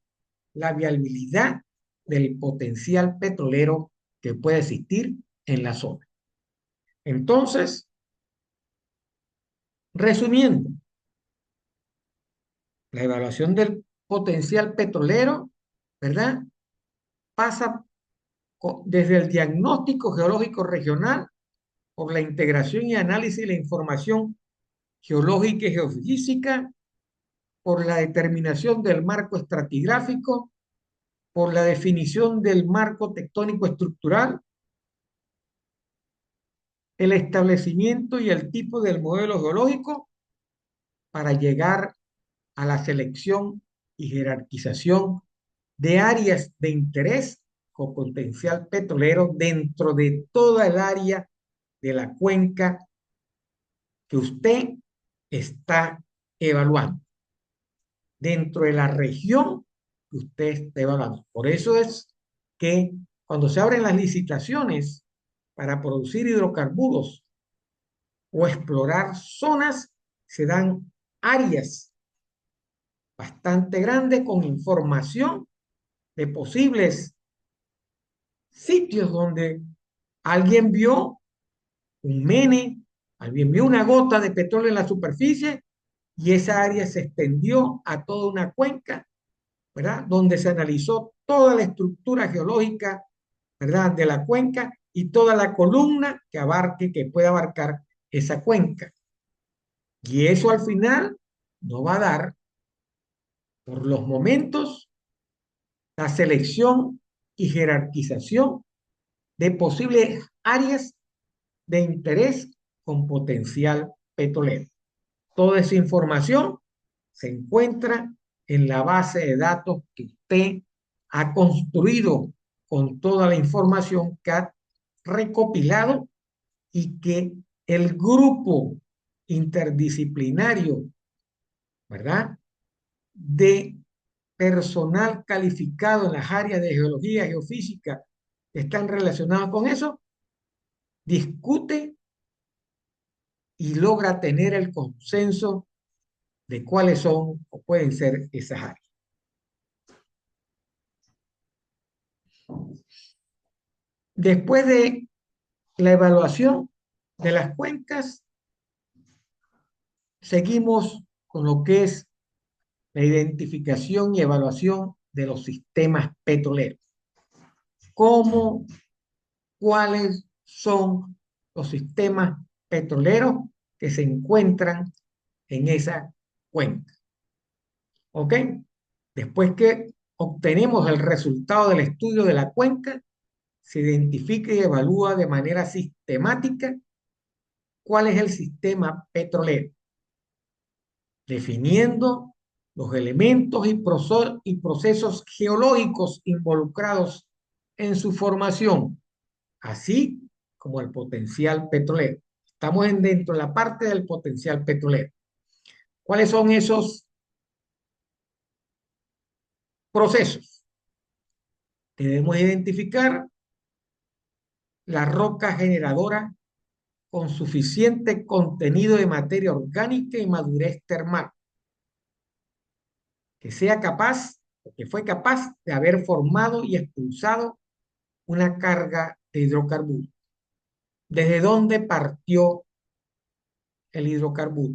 la viabilidad del potencial petrolero que puede existir en la zona. Entonces, resumiendo, la evaluación del potencial petrolero, ¿verdad? Pasa desde el diagnóstico geológico regional por la integración y análisis de la información geológica y geofísica, por la determinación del marco estratigráfico, por la definición del marco tectónico estructural, el establecimiento y el tipo del modelo geológico para llegar a la selección y jerarquización de áreas de interés con potencial petrolero dentro de toda el área de la cuenca que usted está evaluando, dentro de la región que usted está evaluando. Por eso es que cuando se abren las licitaciones para producir hidrocarburos o explorar zonas, se dan áreas bastante grandes con información de posibles sitios donde alguien vio un mene, alguien vio una gota de petróleo en la superficie y esa área se extendió a toda una cuenca, ¿verdad? Donde se analizó toda la estructura geológica, ¿verdad? De la cuenca y toda la columna que abarque, que pueda abarcar esa cuenca. Y eso al final nos va a dar, por los momentos, la selección y jerarquización de posibles áreas de interés con potencial petrolero. Toda esa información se encuentra en la base de datos que usted ha construido con toda la información que ha recopilado y que el grupo interdisciplinario, ¿verdad? De personal calificado en las áreas de geología, geofísica, que están relacionados con eso, discute y logra tener el consenso de cuáles son o pueden ser esas áreas. Después de la evaluación de las cuencas, seguimos con lo que es la identificación y evaluación de los sistemas petroleros. ¿Cómo, cuáles son los sistemas petroleros que se encuentran en esa cuenca? ¿Ok? Después que obtenemos el resultado del estudio de la cuenca, se identifica y evalúa de manera sistemática cuál es el sistema petrolero, definiendo los elementos y procesos geológicos involucrados en su formación, así como el potencial petrolero. Estamos dentro de la parte del potencial petrolero. ¿Cuáles son esos procesos? Debemos identificar la roca generadora con suficiente contenido de materia orgánica y madurez termal, que sea capaz, que fue capaz de haber formado y expulsado una carga de hidrocarburos. ¿Desde dónde partió el hidrocarburo?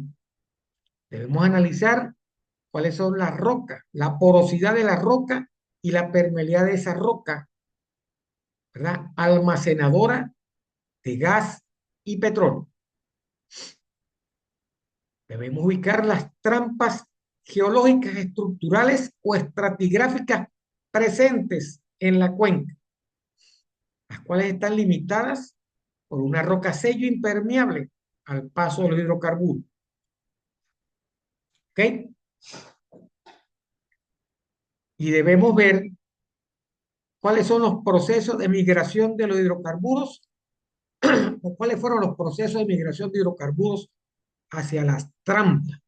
Debemos analizar cuáles son las rocas, la porosidad de la roca y la permeabilidad de esa roca, ¿verdad? Almacenadora de gas y petróleo. Debemos ubicar las trampas geológicas estructurales o estratigráficas presentes en la cuenca, las cuales están limitadas por una roca sello impermeable al paso de los hidrocarburos. ¿Ok? Y debemos ver cuáles son los procesos de migración de los hidrocarburos o cuáles fueron los procesos de migración de hidrocarburos hacia las trampas.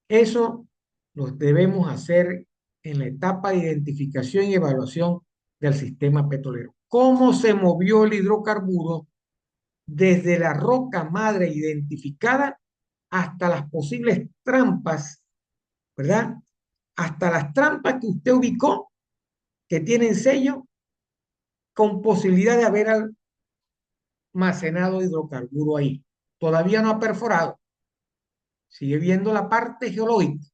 Eso lo debemos hacer en la etapa de identificación y evaluación del sistema petrolero. ¿Cómo se movió el hidrocarburo desde la roca madre identificada hasta las posibles trampas, ¿verdad? Hasta las trampas que usted ubicó, que tienen sello, con posibilidad de haber almacenado hidrocarburo ahí. Todavía no ha perforado, sigue viendo la parte geológica,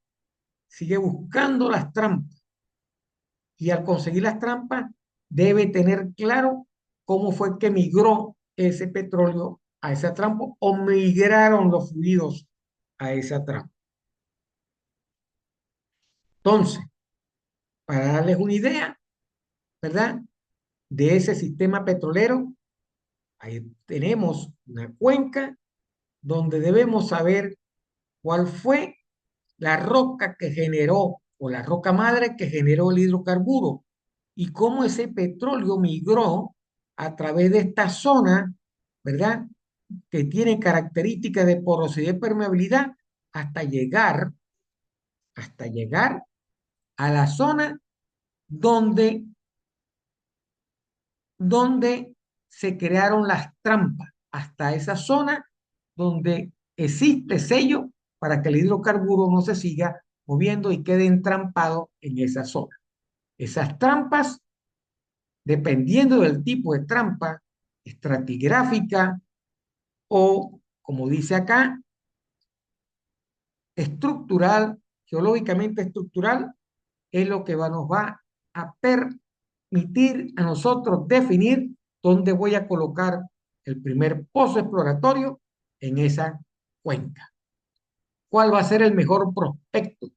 sigue buscando las trampas y al conseguir las trampas debe tener claro cómo fue que migró ese petróleo a esa trampa o migraron los fluidos a esa trampa. Entonces, para darles una idea, ¿verdad? De ese sistema petrolero, ahí tenemos una cuenca donde debemos saber cuál fue la roca que generó o la roca madre que generó el hidrocarburo y cómo ese petróleo migró a través de esta zona, ¿verdad? Que tiene características de porosidad y permeabilidad hasta llegar, hasta llegar a la zona donde, donde se crearon las trampas, hasta esa zona donde existe sello para que el hidrocarburo no se siga moviendo y quede entrampado en esa zona. Esas trampas, dependiendo del tipo de trampa, estratigráfica o, como dice acá, estructural, geológicamente estructural, es lo que nos va a permitir a nosotros definir dónde voy a colocar el primer pozo exploratorio en esa cuenca. ¿Cuál va a ser el mejor prospecto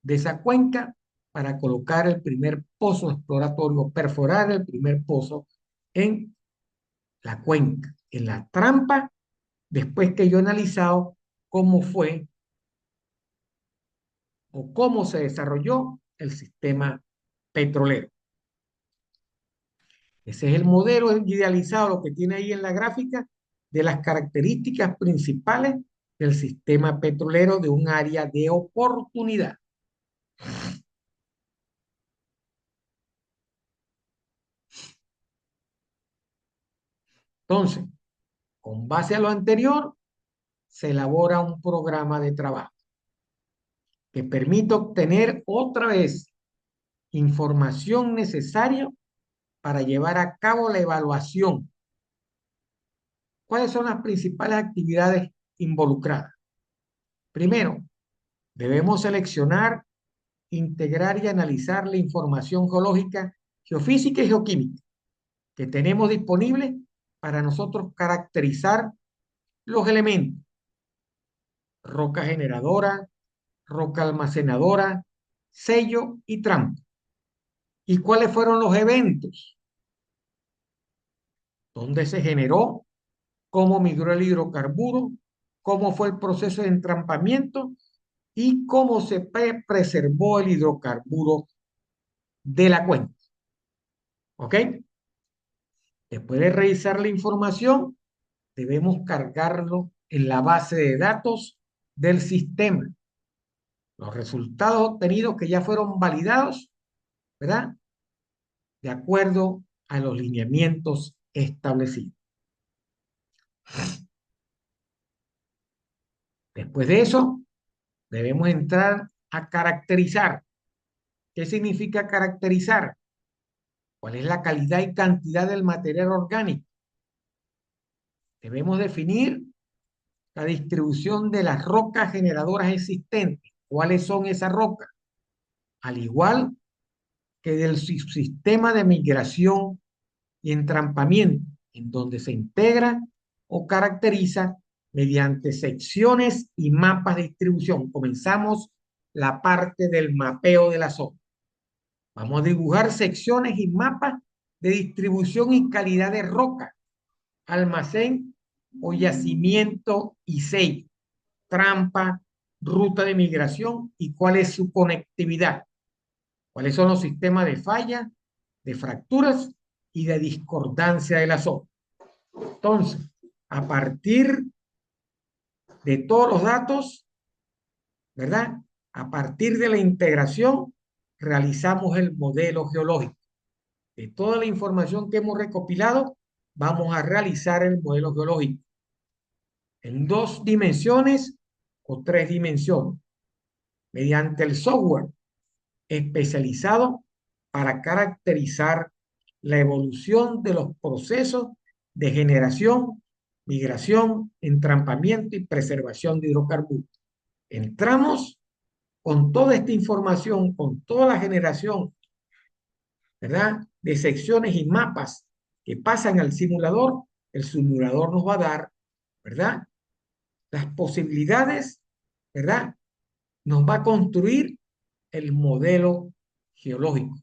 de esa cuenca para colocar el primer pozo exploratorio, perforar el primer pozo en la cuenca, en la trampa, después que yo he analizado cómo fue o cómo se desarrolló el sistema petrolero? Ese es el modelo idealizado, lo que tiene ahí en la gráfica, de las características principales del sistema petrolero de un área de oportunidad. Entonces, con base a lo anterior, se elabora un programa de trabajo que permite obtener otra vez información necesaria para llevar a cabo la evaluación. ¿Cuáles son las principales actividades involucradas? Primero, debemos seleccionar, integrar y analizar la información geológica, geofísica y geoquímica que tenemos disponible para nosotros caracterizar los elementos: roca generadora, roca almacenadora, sello y trampa. ¿Y cuáles fueron los eventos? ¿Dónde se generó? ¿Cómo migró el hidrocarburo? ¿Cómo fue el proceso de entrampamiento? ¿Y cómo se preservó el hidrocarburo de la cuenca? ¿Ok? Después de revisar la información, debemos cargarlo en la base de datos del sistema. Los resultados obtenidos que ya fueron validados, ¿verdad? De acuerdo a los lineamientos establecidos. Después de eso, debemos entrar a caracterizar. ¿Qué significa caracterizar? ¿Cuál es la calidad y cantidad del material orgánico? Debemos definir la distribución de las rocas generadoras existentes. ¿Cuáles son esas rocas? Al igual que del sistema de migración y entrampamiento, en donde se integra o caracteriza mediante secciones y mapas de distribución. Comenzamos la parte del mapeo de la zona. Vamos a dibujar secciones y mapas de distribución y calidad de roca, almacén o yacimiento y sello, trampa, ruta de migración y cuál es su conectividad. ¿Cuáles son los sistemas de falla, de fracturas y de discordancia de la zona. Entonces, a partir de todos los datos, ¿verdad? A partir de la integración, realizamos el modelo geológico. De toda la información que hemos recopilado, vamos a realizar el modelo geológico en 2 dimensiones o 3 dimensiones, mediante el software especializado para caracterizar la evolución de los procesos de generación, migración, entrampamiento y preservación de hidrocarburos. Entramos con toda esta información, con toda la generación, ¿verdad?, de secciones y mapas que pasan al simulador. El simulador nos va a dar, ¿verdad?, las posibilidades, ¿verdad? Nos va a construir el modelo geológico.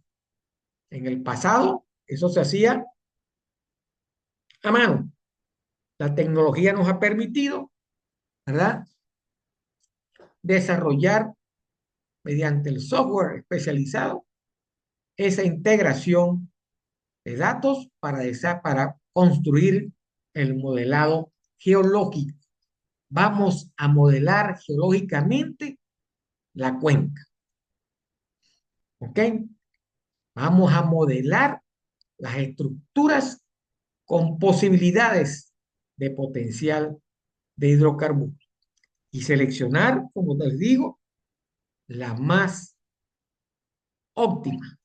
En el pasado, eso se hacía a mano. La tecnología nos ha permitido, ¿verdad?, desarrollar mediante el software especializado esa integración de datos para construir el modelado geológico. Vamos a modelar geológicamente la cuenca. ¿Ok? Vamos a modelar las estructuras con posibilidades de potencial de hidrocarburos y seleccionar, como les digo, la más óptima.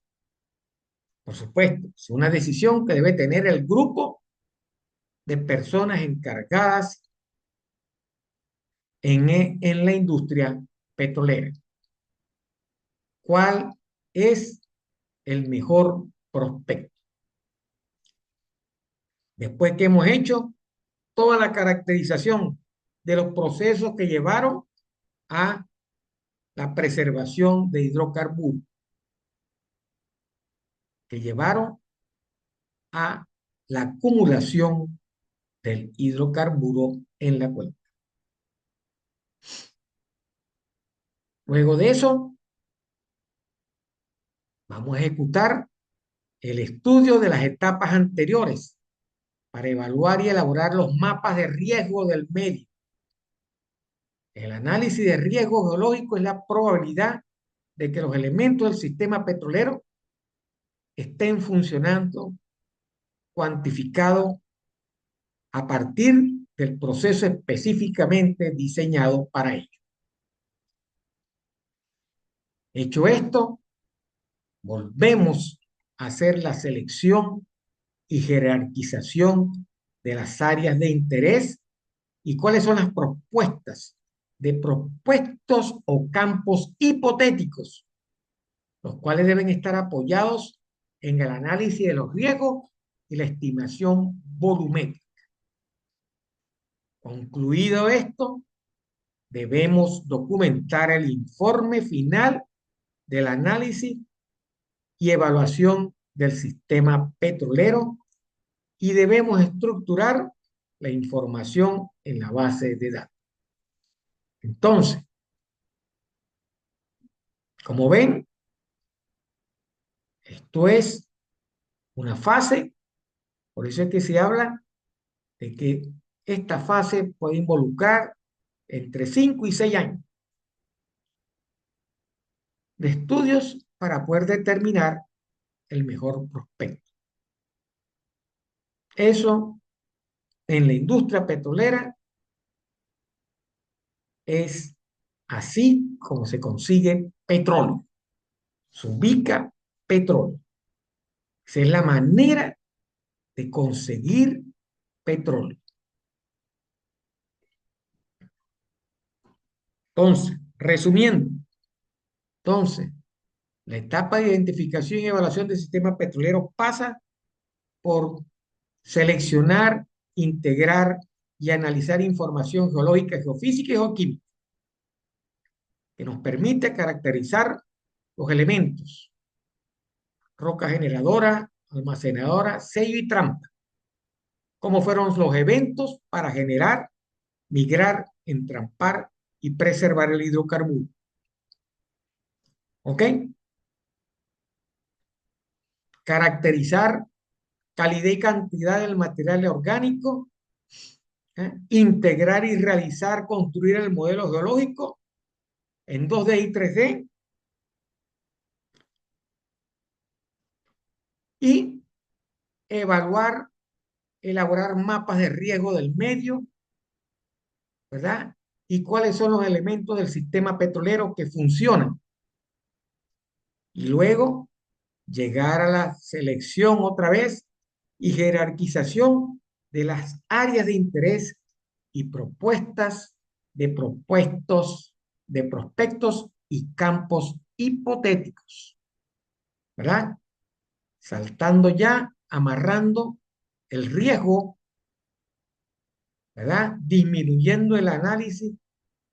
Por supuesto, es una decisión que debe tener el grupo de personas encargadas en la industria petrolera. ¿Cuál es el mejor prospecto? Después que hemos hecho toda la caracterización de los procesos que llevaron a la preservación de hidrocarburos, que llevaron a la acumulación del hidrocarburo en la cuenca. Luego de eso, vamos a ejecutar el estudio de las etapas anteriores para evaluar y elaborar los mapas de riesgo del medio. El análisis de riesgo geológico es la probabilidad de que los elementos del sistema petrolero estén funcionando cuantificado a partir del proceso específicamente diseñado para ello. Hecho esto, volvemos a hacer la selección y jerarquización de las áreas de interés y cuáles son las propuestas de propuestos o campos hipotéticos, los cuales deben estar apoyados en el análisis de los riesgos y la estimación volumétrica. Concluido esto, debemos documentar el informe final del análisis y evaluación del sistema petrolero y debemos estructurar la información en la base de datos. Entonces, como ven, esto es una fase, por eso es que se habla de que esta fase puede involucrar entre 5 y 6 años de estudios para poder determinar el mejor prospecto. Eso en la industria petrolera es así como se consigue petróleo. Se ubica petróleo. Esa es la manera de conseguir petróleo. Entonces, resumiendo, entonces, la etapa de identificación y evaluación del sistema petrolero pasa por seleccionar, integrar y analizar información geológica, geofísica y geoquímica que nos permite caracterizar los elementos: roca generadora, almacenadora, sello y trampa. Cómo fueron los eventos para generar, migrar, entrampar y preservar el hidrocarburo. ¿Ok? Caracterizar calidad y cantidad del material orgánico, integrar y realizar, construir el modelo geológico en 2D y 3D y evaluar, elaborar mapas de riesgo del medio, ¿verdad? Y cuáles son los elementos del sistema petrolero que funcionan. Y luego llegar a la selección otra vez y jerarquización de las áreas de interés y propuestas de prospectos y campos hipotéticos, ¿verdad? Saltando ya, amarrando el riesgo, ¿verdad? Disminuyendo el análisis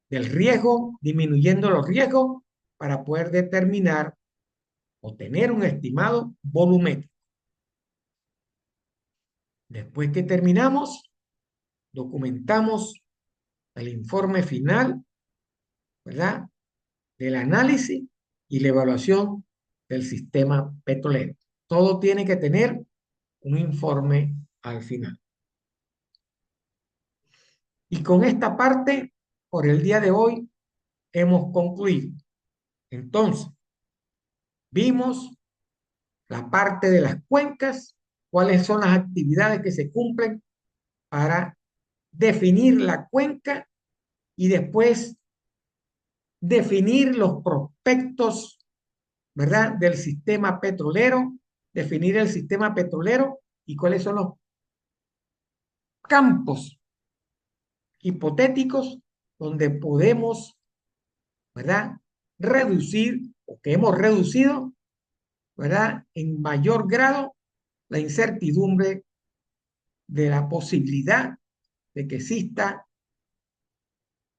del riesgo, disminuyendo los riesgos para poder determinar o tener un estimado volumétrico. Después que terminamos, documentamos el informe final, ¿verdad? Del análisis y la evaluación del sistema petrolero. Todo tiene que tener un informe al final. Y con esta parte, por el día de hoy, hemos concluido. Entonces, vimos la parte de las cuencas, cuáles son las actividades que se cumplen para definir la cuenca y después definir los prospectos, ¿verdad? Del sistema petrolero, definir el sistema petrolero y cuáles son los campos hipotéticos donde podemos, ¿verdad? Reducir o que hemos reducido, ¿verdad? En mayor grado la incertidumbre de la posibilidad de que exista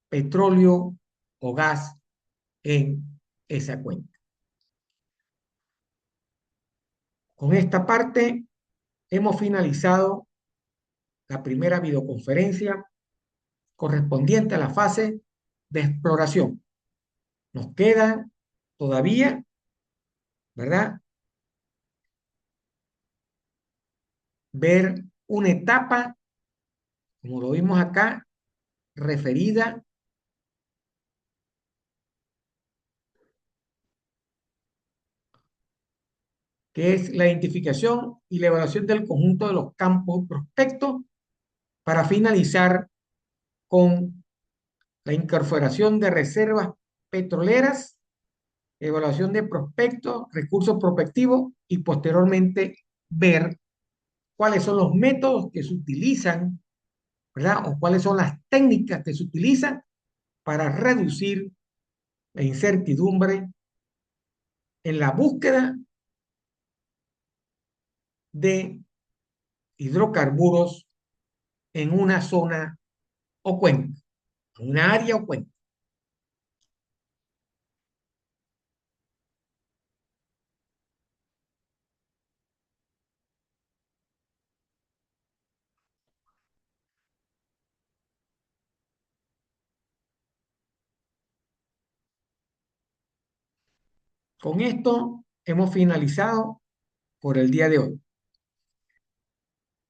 petróleo o gas en esa cuenca. Con esta parte hemos finalizado la primera videoconferencia correspondiente a la fase de exploración. Nos queda todavía, ¿verdad? Ver una etapa, como lo vimos acá, referida que es la identificación y la evaluación del conjunto de los campos prospectos para finalizar con la incorporación de reservas petroleras, evaluación de prospectos, recursos prospectivos y posteriormente ver cuáles son los métodos que se utilizan, ¿verdad? O cuáles son las técnicas que se utilizan para reducir la incertidumbre en la búsqueda de hidrocarburos en una zona o cuenca, en una área o cuenca. Con esto hemos finalizado por el día de hoy.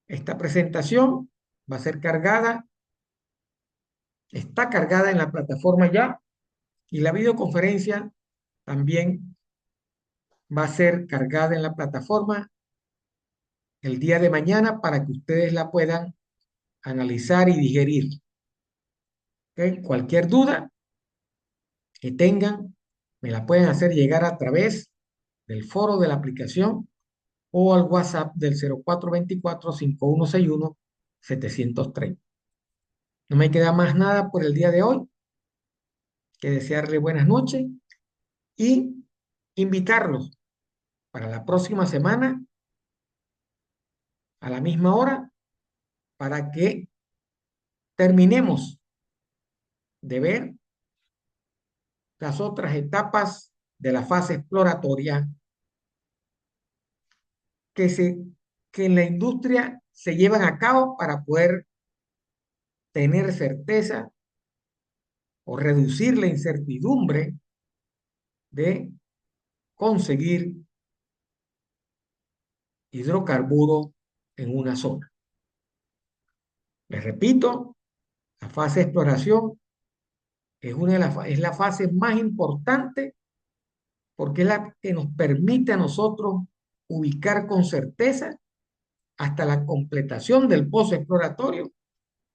Esta presentación va a ser cargada, está cargada en la plataforma ya, y la videoconferencia también va a ser cargada en la plataforma el día de mañana para que ustedes la puedan analizar y digerir. ¿Okay? Cualquier duda que tengan, me la pueden hacer llegar a través del foro de la aplicación o al WhatsApp del 0424-5161-730. No me queda más nada por el día de hoy que desearle buenas noches y invitarlos para la próxima semana a la misma hora para que terminemos de ver las otras etapas de la fase exploratoria que, que en la industria se llevan a cabo para poder tener certeza o reducir la incertidumbre de conseguir hidrocarburos en una zona. Les repito, la fase de exploración es la fase más importante porque es la que nos permite a nosotros ubicar con certeza hasta la completación del pozo exploratorio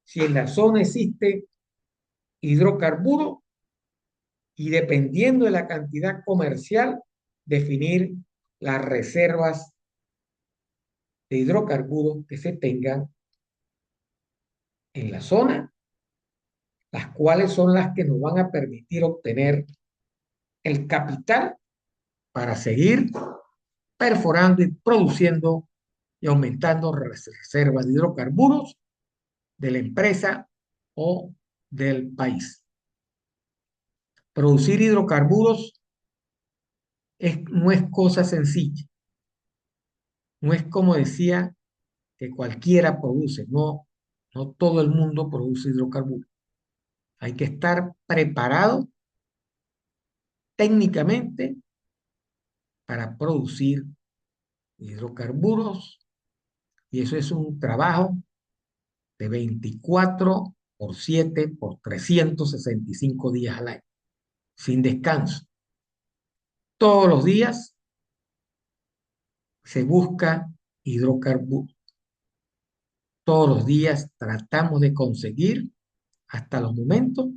si en la zona existe hidrocarburo y dependiendo de la cantidad comercial, definir las reservas de hidrocarburos que se tengan en la zona, las cuales son las que nos van a permitir obtener el capital para seguir perforando y produciendo y aumentando reservas de hidrocarburos de la empresa o del país. Producir hidrocarburos no es cosa sencilla, no es como decía que cualquiera produce, no, no todo el mundo produce hidrocarburos. Hay que estar preparado técnicamente para producir hidrocarburos y eso es un trabajo de 24 por 7 por 365 días al año, sin descanso. Todos los días se busca hidrocarburos. Todos los días tratamos de conseguir, hasta los momentos,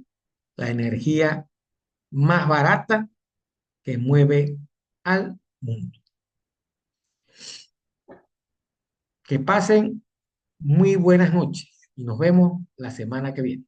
la energía más barata que mueve al mundo. Que pasen muy buenas noches y nos vemos la semana que viene.